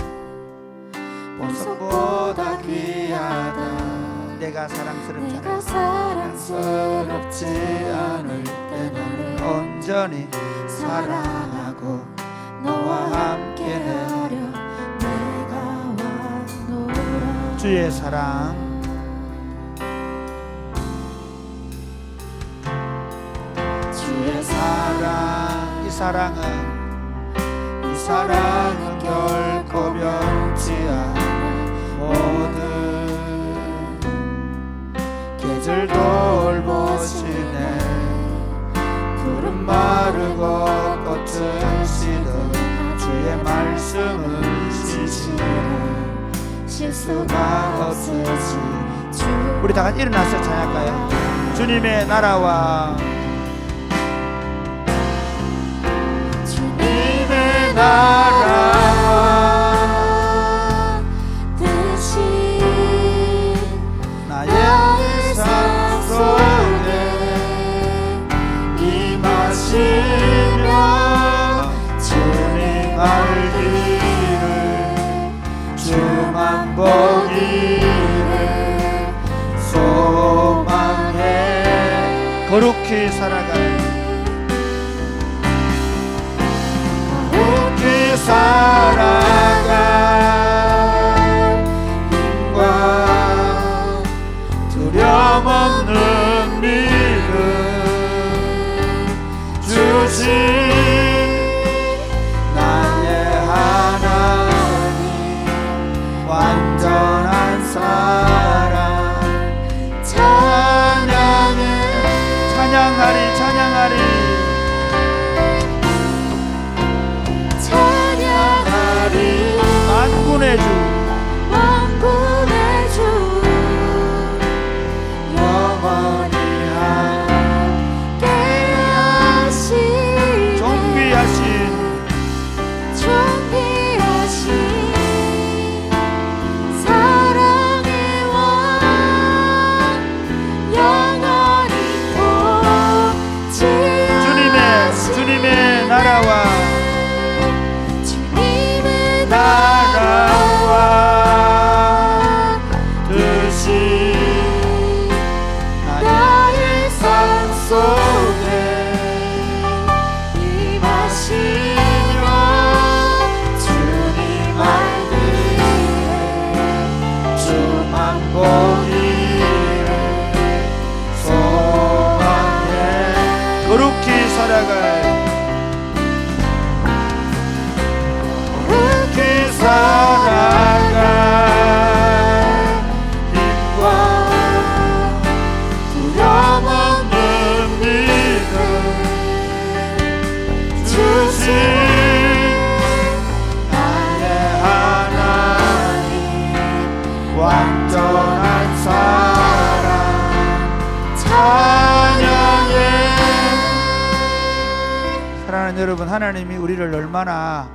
보석보다 귀하다. 내가 사랑스럽잖아. 사랑스럽지 않을 때 너를 온전히 사랑하고 너와 함께 하려 내가 왔노라. 주의 사랑, 주의 사랑, 이 사랑은 결코 변치 않아. 모든 계절 돌보시네. 푸른 마르고 꽃은 시든 주의 말씀은 지시는 실수가 없으시. 우리 다 같이 일어나서 찬양할까요? 주님의 나라와 주님의 나라와 뜻이 나의 삶 속에 임하시며 주님 알기를 주만 보기를 소망해. 거룩히 살아갈 살아갈 힘과 두려움 없는 믿음 주신 나의 하나님. 완전한 사랑 찬양하리 만군의 주 영원히 함께 하시네. 존귀하신 사랑의 왕 영원히 통치하시네. 주님의 나라와 뜻이 나의 삶 속에 임하시며 주님 알기를 주만 보기를 소망해. 거룩히 살아갈 힘과 두려움 없는 믿음 주신 나의 하나님. 완전한 사랑 찬양해. 사랑하는 여러분, 하나님이 우리를 얼마나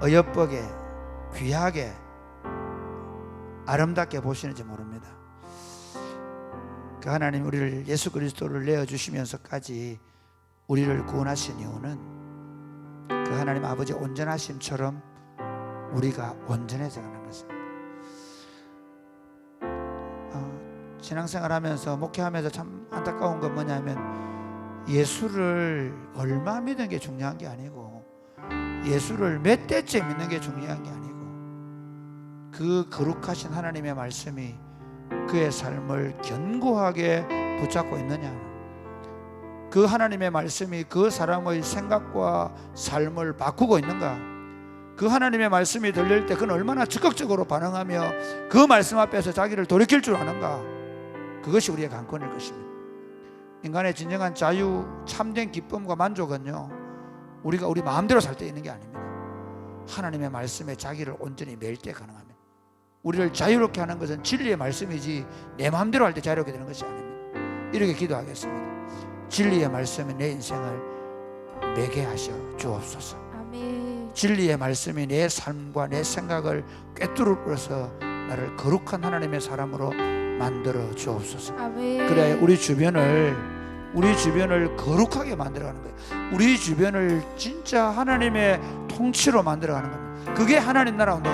어여쁘게 귀하게 아름답게 보시는지 모릅니다. 그 하나님 우리를 예수 그리스도를 내어주시면서까지 우리를 구원하신 이유는 그 하나님 아버지 온전하심처럼 우리가 온전해져 가는 것입니다. 신앙생활 하면서 목회하면서 참 안타까운 건 뭐냐면 예수를 얼마 믿는 게 중요한 게 아니고 예수를 몇 대째 믿는 게 중요한 게 아니고 그 거룩하신 하나님의 말씀이 그의 삶을 견고하게 붙잡고 있느냐, 그 하나님의 말씀이 그 사람의 생각과 삶을 바꾸고 있는가, 그 하나님의 말씀이 들릴 때 그는 얼마나 적극적으로 반응하며 그 말씀 앞에서 자기를 돌이킬 줄 아는가. 그것이 우리의 관건일 것입니다. 인간의 진정한 자유, 참된 기쁨과 만족은요, 우리가 우리 마음대로 살 때 있는 게 아닙니다. 하나님의 말씀에 자기를 온전히 매일 때 가능합니다. 우리를 자유롭게 하는 것은 진리의 말씀이지 내 마음대로 할 때 자유롭게 되는 것이 아닙니다. 이렇게 기도하겠습니다. 진리의 말씀이 내 인생을 매게 하셔 주옵소서. 아멘. 진리의 말씀이 내 삶과 내 생각을 꿰뚫어서 나를 거룩한 하나님의 사람으로 만들어 주옵소서. 아멘. 그래야 우리 주변을 거룩하게 만들어가는 거예요. 우리 주변을 진짜 하나님의 통치로 만들어가는 겁니다. 그게 하나님 나라 운동.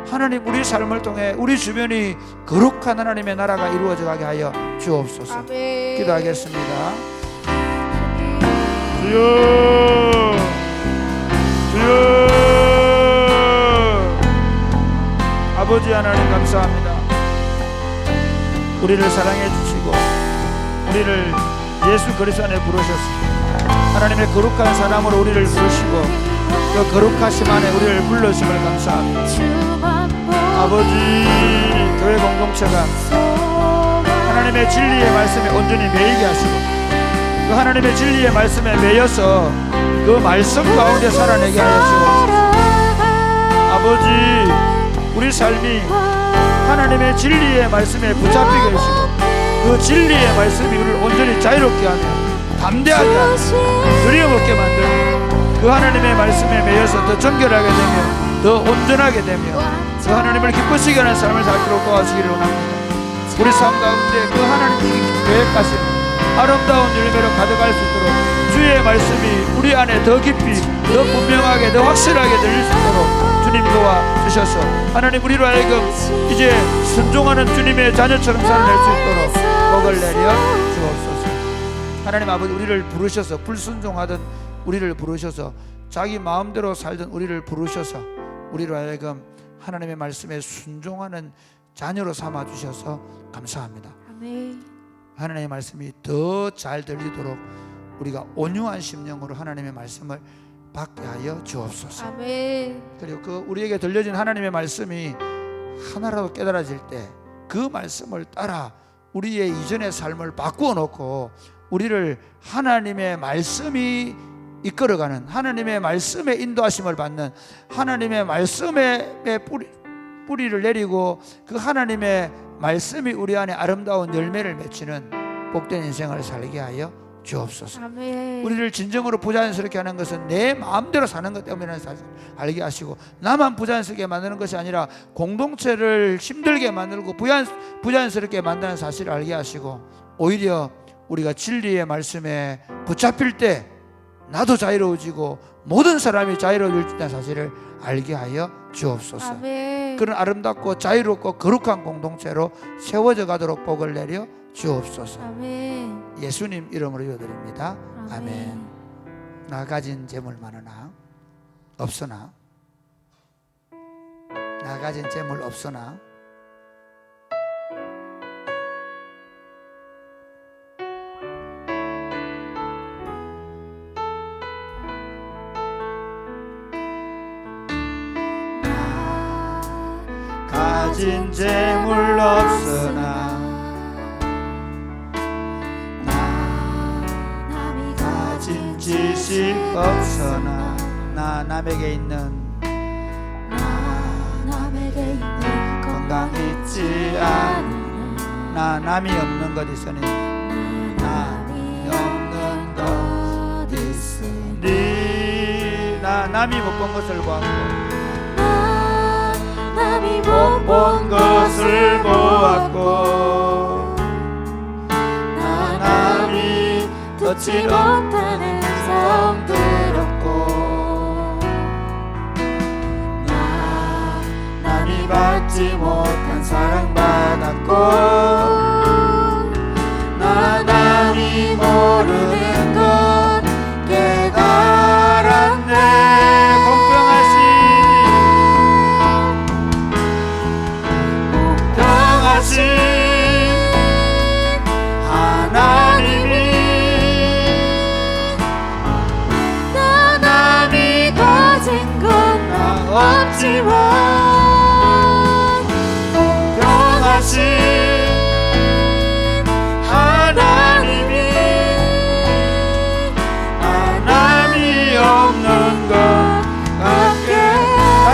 하나님 우리 삶을 통해 우리 주변이 거룩한 하나님의 나라가 이루어져 가게 하여 주옵소서. 아멘. 기도하겠습니다. 주여, 주여, 아버지 하나님 감사합니다. 우리를 사랑해 주시고 우리를 예수 그리스도 안에 부르셨습니다. 하나님의 거룩한 사람으로 우리를 부르시고 그 거룩하심 안에 우리를 불러주심을 감사합니다. 아버지, 교회 공동체가 하나님의 진리의 말씀에 온전히 매이게 하시고 그 하나님의 진리의 말씀에 매여서 그 말씀 가운데 살아내게 하여 주옵소서. 아버지, 우리 삶이 하나님의 진리의 말씀에 붙잡히게 하시고 그 진리의 말씀이 우리를 온전히 자유롭게 하며 담대하게 하며 두려움없게 만들고 그 하나님의 말씀에 매여서 더 정결하게 되며 더 온전하게 되며 그 하나님을 기쁘시게 하는 삶을 살도록 도와주기를 원합니다. 우리 삶 가운데 그 하나님이 계획하신 아름다운 열매로 가득할 수 있도록 주의 말씀이 우리 안에 더 깊이 더 분명하게 더 확실하게 들릴 수 있도록 주님 도와주셔서 하나님 우리로 하여금 이제 순종하는 주님의 자녀처럼 살아낼 수 있도록 복을 내려 주옵소서. 하나님 아버지, 우리를 부르셔서 불순종하던 우리를 부르셔서 자기 마음대로 살던 우리를 부르셔서 우리로 하여금 하나님의 말씀에 순종하는 자녀로 삼아주셔서 감사합니다. 아멘. 하나님의 말씀이 더 잘 들리도록 우리가 온유한 심령으로 하나님의 말씀을 받게 하여 주옵소서. 아멘. 그리고 그 우리에게 들려진 하나님의 말씀이 하나라도 깨달아질 때 그 말씀을 따라 우리의 이전의 삶을 바꾸어 놓고 우리를 하나님의 말씀이 이끌어가는, 하나님의 말씀에 인도하심을 받는, 하나님의 말씀에 뿌리를 내리고 그 하나님의 말씀이 우리 안에 아름다운 열매를 맺히는 복된 인생을 살게 하여 주옵소서. 아멘. 우리를 진정으로 부자연스럽게 하는 것은 내 마음대로 사는 것 때문이라는 사실 알게 하시고, 나만 부자연스럽게 만드는 것이 아니라 공동체를 힘들게 만들고 부자연스럽게 만드는 사실을 알게 하시고, 오히려 우리가 진리의 말씀에 붙잡힐 때 나도 자유로워지고 모든 사람이 자유로워질 사실을 알게 하여 주옵소서. 아멘. 그런 아름답고 자유롭고 거룩한 공동체로 세워져 가도록 복을 내려 주옵소서. 아멘. 예수님 이름으로 기도드립니다. 아멘. 아멘. 나 가진 재물 많으나 없으나, 나 가진 재물 없으나 가진 재물 없으나 가진 지식 없으나 나 남에게 있는 건강 있지 않은 나 남이 없는 것 있으니 남이 없는 것 있으니 나 남이 못 본 것을 보았고 못 본 것을 보았고 나 남이 듣지 못하는 성 들었고 나 남이 받지 못한 사랑 받았고 나 남이 모르는 것 깨달았네. 공평하신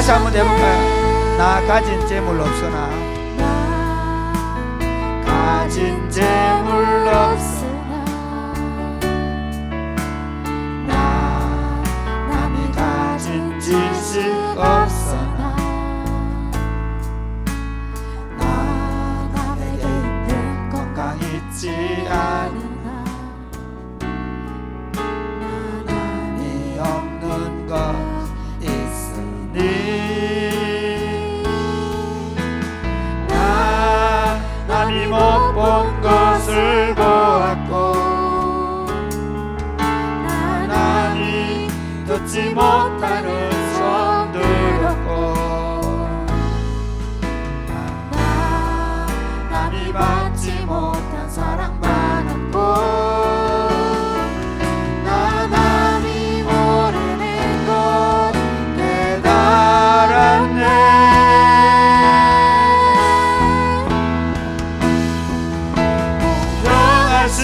다시 한번 해볼까요? 나 가진 재물 없으나 가진 재물 없으나 남이 가진 지식 없으나 남에게 있는 건강 있지 않으나 남이 없는 것 있으니 남이 못 본 것을 보았고 남이 듣지 못하는 손 들었고 남이 받지 못한 사랑 받았고 남이 모르는 것 깨달았네. 영하신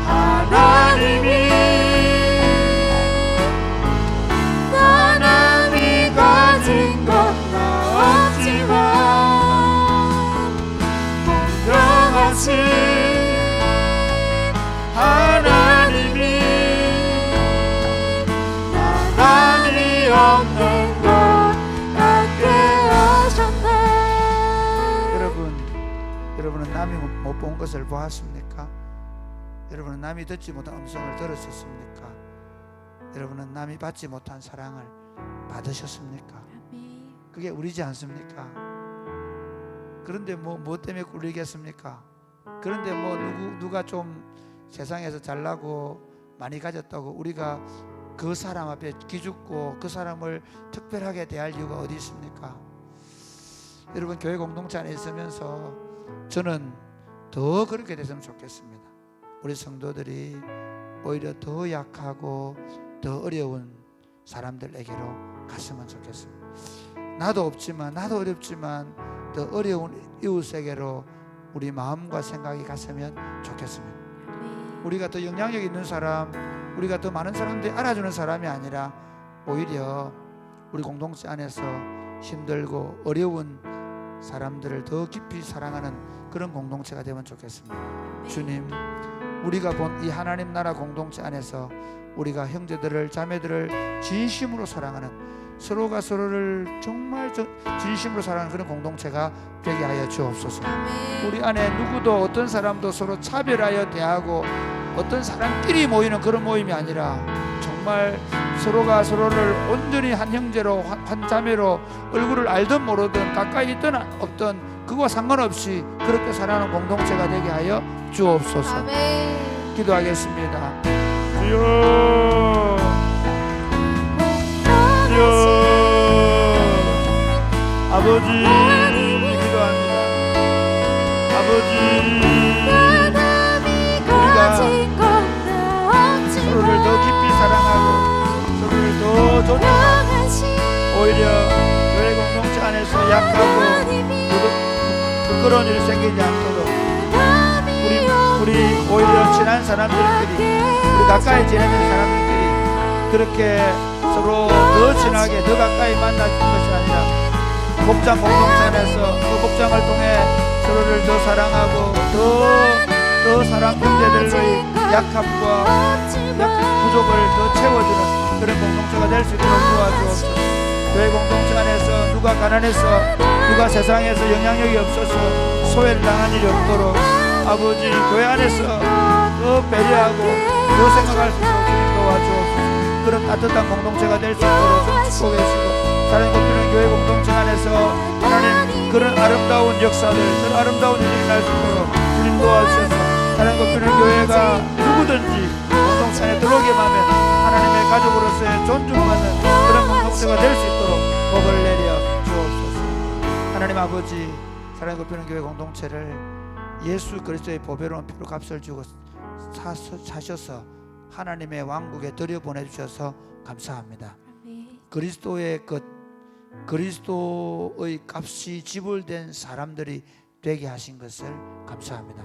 하나님이 남이 가진 것 나 없지만 영하신 하나님이 남이 없는 것 같게 하셨네. 여러분은 남이 못 본 것을 보았습니까? 여러분은 남이 듣지 못한 음성을 들으셨습니까? 여러분은 남이 받지 못한 사랑을 받으셨습니까? 아멘. 그게 우리지 않습니까? 그런데 뭐 때문에 꿀리겠습니까? 그런데 누가 좀 세상에서 잘나고 많이 가졌다고 우리가 그 사람 앞에 기죽고 그 사람을 특별하게 대할 이유가 어디 있습니까? 여러분, 교회 공동체 안에 있으면서 저는 더 그렇게 됐으면 좋겠습니다. 우리 성도들이 오히려 더 약하고 더 어려운 사람들에게로 갔으면 좋겠습니다. 나도 없지만 나도 어렵지만 더 어려운 이웃에게로 우리 마음과 생각이 갔으면 좋겠습니다. 우리가 더 영향력 있는 사람, 우리가 더 많은 사람들이 알아주는 사람이 아니라 오히려 우리 공동체 안에서 힘들고 어려운 사람들을 더 깊이 사랑하는 그런 공동체가 되면 좋겠습니다. 주님, 우리가 본 이 하나님 나라 공동체 안에서 우리가 형제들을 자매들을 진심으로 사랑하는, 서로가 서로를 정말 진심으로 사랑하는 그런 공동체가 되게 하여 주옵소서. 우리 안에 누구도 어떤 사람도 서로 차별하여 대하고 어떤 사람끼리 모이는 그런 모임이 아니라 정말 서로가 서로를 온전히 한 형제로 한 자매로 얼굴을 알든 모르든 가까이 있든 없든 그거와 상관없이 그렇게 사랑하는 공동체가 되게 하여 주옵소서. 아멘. 기도하겠습니다. 주여, 주여, 아버지 기도합니다. 아버지, 우리가 서로를 더 깊이 사랑하고 서로를 더 존중하고 오히려 교회 공동체 안에서 약하고 부끄러운 일이 생기지 않도록 우리 오히려 친한 사람들끼리, 우리 가까이 지내는 사람들끼리 그렇게 서로 더 친하게 더 가까이 만나는 것이 아니라 목장 공동체 안에서 그 목장을 통해 서로를 더 사랑하고 더 사랑 형제들의 약함과 부족을 더 채워주는 그런 공동체가 될 수 있도록 도와주옵소서. 교회 공동체 안에서 누가 가난해서 누가 세상에서 영향력이 없어서 소외를 당한 일이 없도록 아버지, 교회 안에서 더 배려하고 더 생각할 수 있도록 주님 도와주옵소서. 그런 따뜻한 공동체가 될 수 있도록 좀 축복해 주시고, 사랑이 곱히는 교회 공동체 안에서 하나님 그런 아름다운 역사들, 그런 아름다운 일이 날 수 있도록 주님 도와주셔서 사랑이 곱히는 교회가 누구든지 공동체 안에 들어오기만 하면 하나님의 가족으로서의 존중받는 그런 공동체가 될 수 있도록 복을 내려 주옵소서. 하나님 아버지, 사랑이 곱히는 교회 공동체를 예수 그리스도의 보배로운 피로 값을 주고 사셔서 하나님의 왕국에 들여보내주셔서 감사합니다. 그리스도의 것, 그리스도의 값이 지불된 사람들이 되게 하신 것을 감사합니다.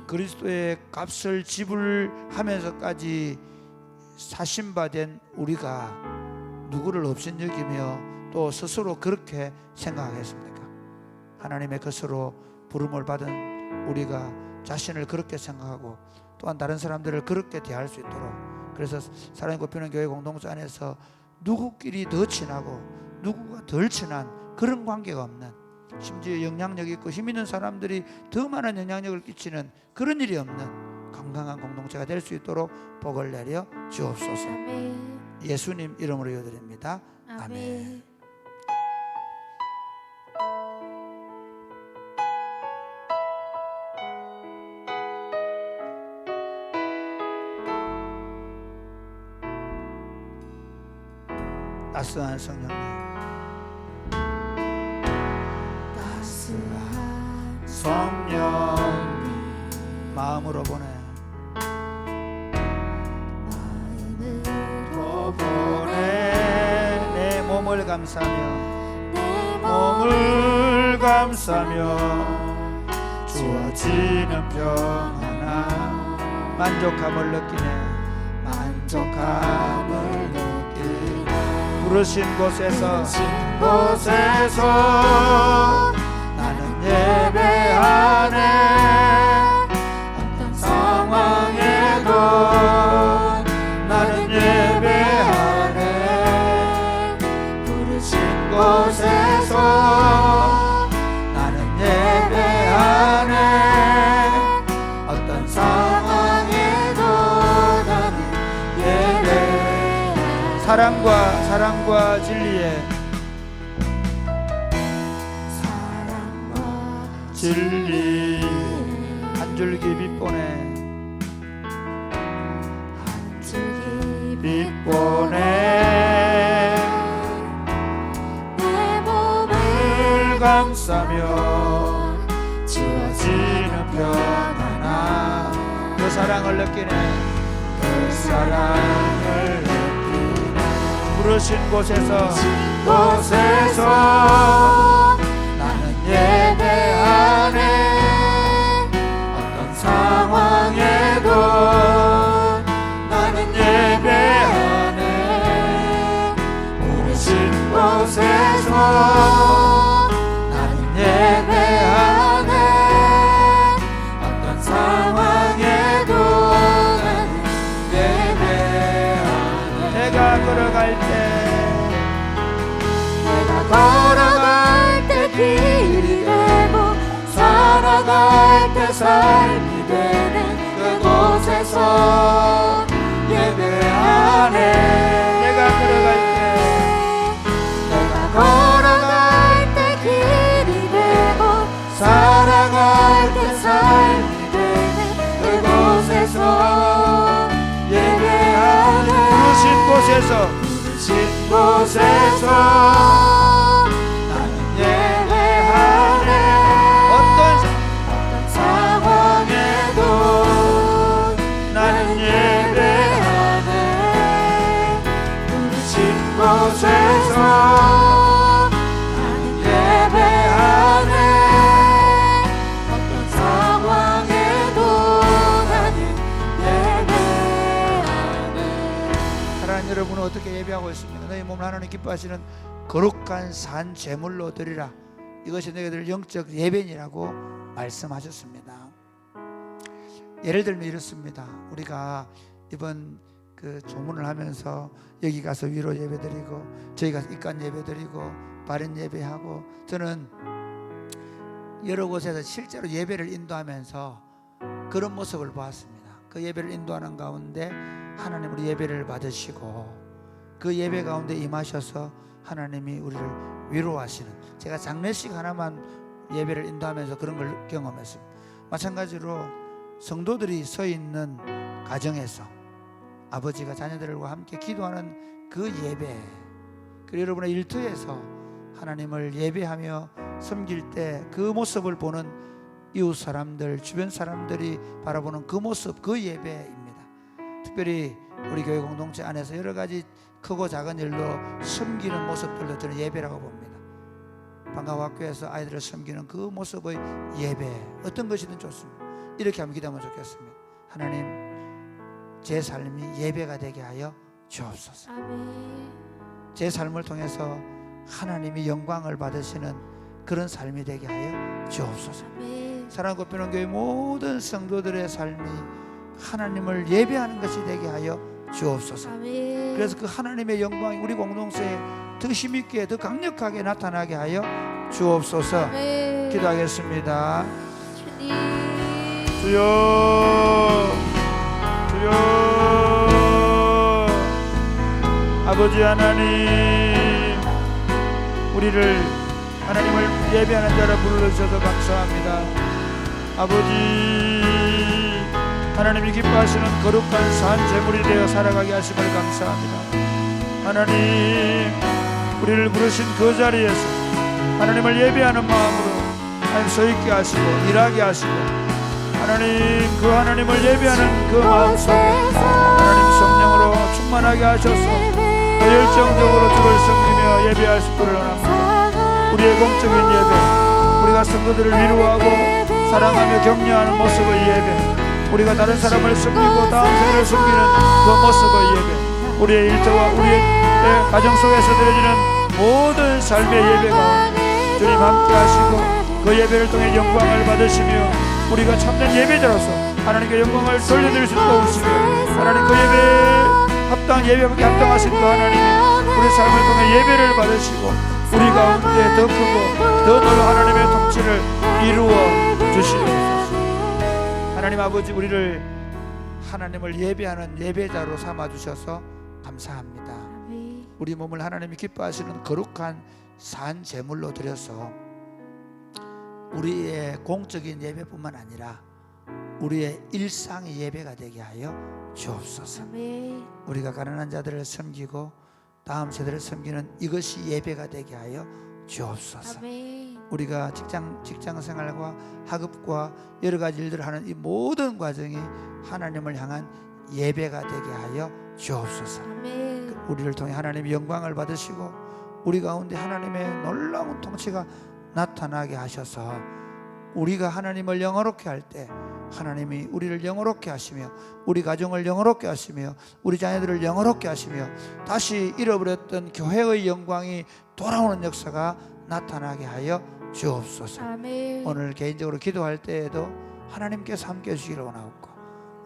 그리스도의 값을 지불하면서까지 사심받은 우리가 누구를 업신여기며 또 스스로 그렇게 생각하겠습니까? 하나님의 것으로 부름을 받은 우리가 자신을 그렇게 생각하고 또한 다른 사람들을 그렇게 대할 수 있도록, 그래서 사랑이 굽히는 교회 공동체 안에서 누구끼리 더 친하고 누구가 덜 친한 그런 관계가 없는, 심지어 영향력 있고 힘 있는 사람들이 더 많은 영향력을 끼치는 그런 일이 없는 건강한 공동체가 될 수 있도록 복을 내려 주옵소서. 아멘. 예수님 이름으로 기도드립니다. 아멘. 아멘. 따스한 성령님, 따스한 성령 마음으로 보내, 마음으로 보내. 내 몸을 감사며, 내 몸을 감사며 주어지는 평안함, 만족함을 느끼네. 만족함을 느끼네. 부르신 곳에서 나는 예배하네. 어떤 상황에도 나는 예배하네. 부르신 곳에서 나는 예배하네. 어떤 상황에도 나는 예배하네. 사랑과 진리의 진리 한 줄기 빛보내, 한 줄기 빛보내. 내 몸을 감싸며 주어지는 평안함, 그 사랑을 느끼네. 그 사랑을 느끼네. 부르신 곳에서 나는 예배하네. 어떤 상황에도 나는 예배하네. 부르신 곳에서 나는 예배하네. 어떤 상황에도 나는 예배하네. 내가 걸어갈 때 길이 되고 살아갈 때 삶이 되는 그곳에서 예배하네. 내가 걸어갈 때 길이 되고 살아갈 때 삶이 되는 그곳에서 예배하네. 부르신 곳에서 어떤 상황에도 나는 예배하네. 부르신 곳에서 나는 예배하네. 어떤 상황에도 나는 예배하네. 사랑하는 여러분은 어떻게 예배하고 있습니까? 너희 몸을 하나님 기뻐하시는 거룩한 산 제물로 드리라. 이것이 너희들 영적 예배니라고 말씀하셨습니다. 예를 들면 이렇습니다. 우리가 이번 그 조문을 하면서 여기 가서 위로 예배드리고 저희 가서 입간 예배드리고 발인 예배하고, 저는 여러 곳에서 실제로 예배를 인도하면서 그런 모습을 보았습니다. 그 예배를 인도하는 가운데 하나님 우리 예배를 받으시고 그 예배 가운데 임하셔서 하나님이 우리를 위로하시는, 제가 장례식 하나만 예배를 인도하면서 그런 걸 경험했습니다. 마찬가지로 성도들이 서 있는 가정에서 아버지가 자녀들과 함께 기도하는 그 예배, 그리고 여러분의 일터에서 하나님을 예배하며 섬길 때 그 모습을 보는 이웃 사람들, 주변 사람들이 바라보는 그 모습, 그 예배입니다. 특별히 우리 교회 공동체 안에서 여러 가지 크고 작은 일로 섬기는 모습들도 저는 예배라고 봅니다. 방과학교에서 아이들을 섬기는 그 모습의 예배, 어떤 것이든 좋습니다. 이렇게 한번 기도하면 좋겠습니다. 하나님, 제 삶이 예배가 되게 하여 주옵소서. 아멘. 제 삶을 통해서 하나님이 영광을 받으시는 그런 삶이 되게 하여 주옵소서. 아멘. 사랑하고 뼈는 교회 모든 성도들의 삶이 하나님을 예배하는 것이 되게 하여 주옵소서. 아멘. 그래서 그 하나님의 영광이 우리 공동체에 더 힘있게 더 강력하게 나타나게 하여 주옵소서. 아멘. 기도하겠습니다. 주님. 주여, 주여, 아버지 하나님, 우리를 하나님을 예배하는 자라 불러주셔서 감사합니다. 아버지, 하나님이 기뻐하시는 거룩한 산 제물이 되어 살아가게 하심을 감사합니다. 하나님, 우리를 부르신 그 자리에서 하나님을 예배하는 마음으로 하나님 서 있게 하시고 일하게 하시고, 하나님 그 하나님을 예배하는 그 마음속에 하나님 성령으로 충만하게 하셔서 더 열정적으로 주를 섬기며 예배할 수 있기를 원합니다. 우리의 공적인 예배, 우리가 성도들을 위로하고 사랑하며 격려하는 모습의 예배, 우리가 다른 사람을 섬기고 다음 세대를 섬기는 그 모습의 예배, 우리의 일터와 우리의 가정 속에서 드려지는 모든 삶의 예배 가운데 주님 함께 하시고 그 예배를 통해 영광을 받으시며 우리가 참된 예배자로서 하나님께 영광을 돌려드릴 수 있도록 하시며, 하나님 그 예배에 예배하게 합당하신 그 하나님이 우리 삶을 통해 예배를 받으시고 우리 가운데 더 크고 더 넓은 하나님의 통치를 이루어 주시옵소서. 하나님 아버지, 우리를 하나님을 예배하는 예배자로 삼아주셔서 감사합니다. 아멘. 우리 몸을 하나님이 기뻐하시는 거룩한 산 제물로 드려서 우리의 공적인 예배뿐만 아니라 우리의 일상의 예배가 되게 하여 주옵소서. 아멘. 우리가 가난한 자들을 섬기고 다음 세대를 섬기는 이것이 예배가 되게 하여 주옵소서. 아멘. 우리가 직장 생활과 학업과 여러 가지 일들을 하는 이 모든 과정이 하나님을 향한 예배가 되게 하여 주옵소서. 아멘. 우리를 통해 하나님의 영광을 받으시고 우리 가운데 하나님의 놀라운 통치가 나타나게 하셔서 우리가 하나님을 영화롭게 할 때 하나님이 우리를 영화롭게 하시며 우리 가정을 영화롭게 하시며 우리 자녀들을 영화롭게 하시며 다시 잃어버렸던 교회의 영광이 돌아오는 역사가 나타나게 하여 주옵소서. 아멘. 오늘 개인적으로 기도할 때에도 하나님께서 함께 해주시기를 원하옵고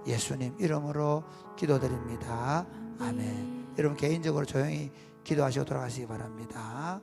예수님 이름으로 기도드립니다. 아멘. 여러분 개인적으로 조용히 기도하시고 돌아가시기 바랍니다.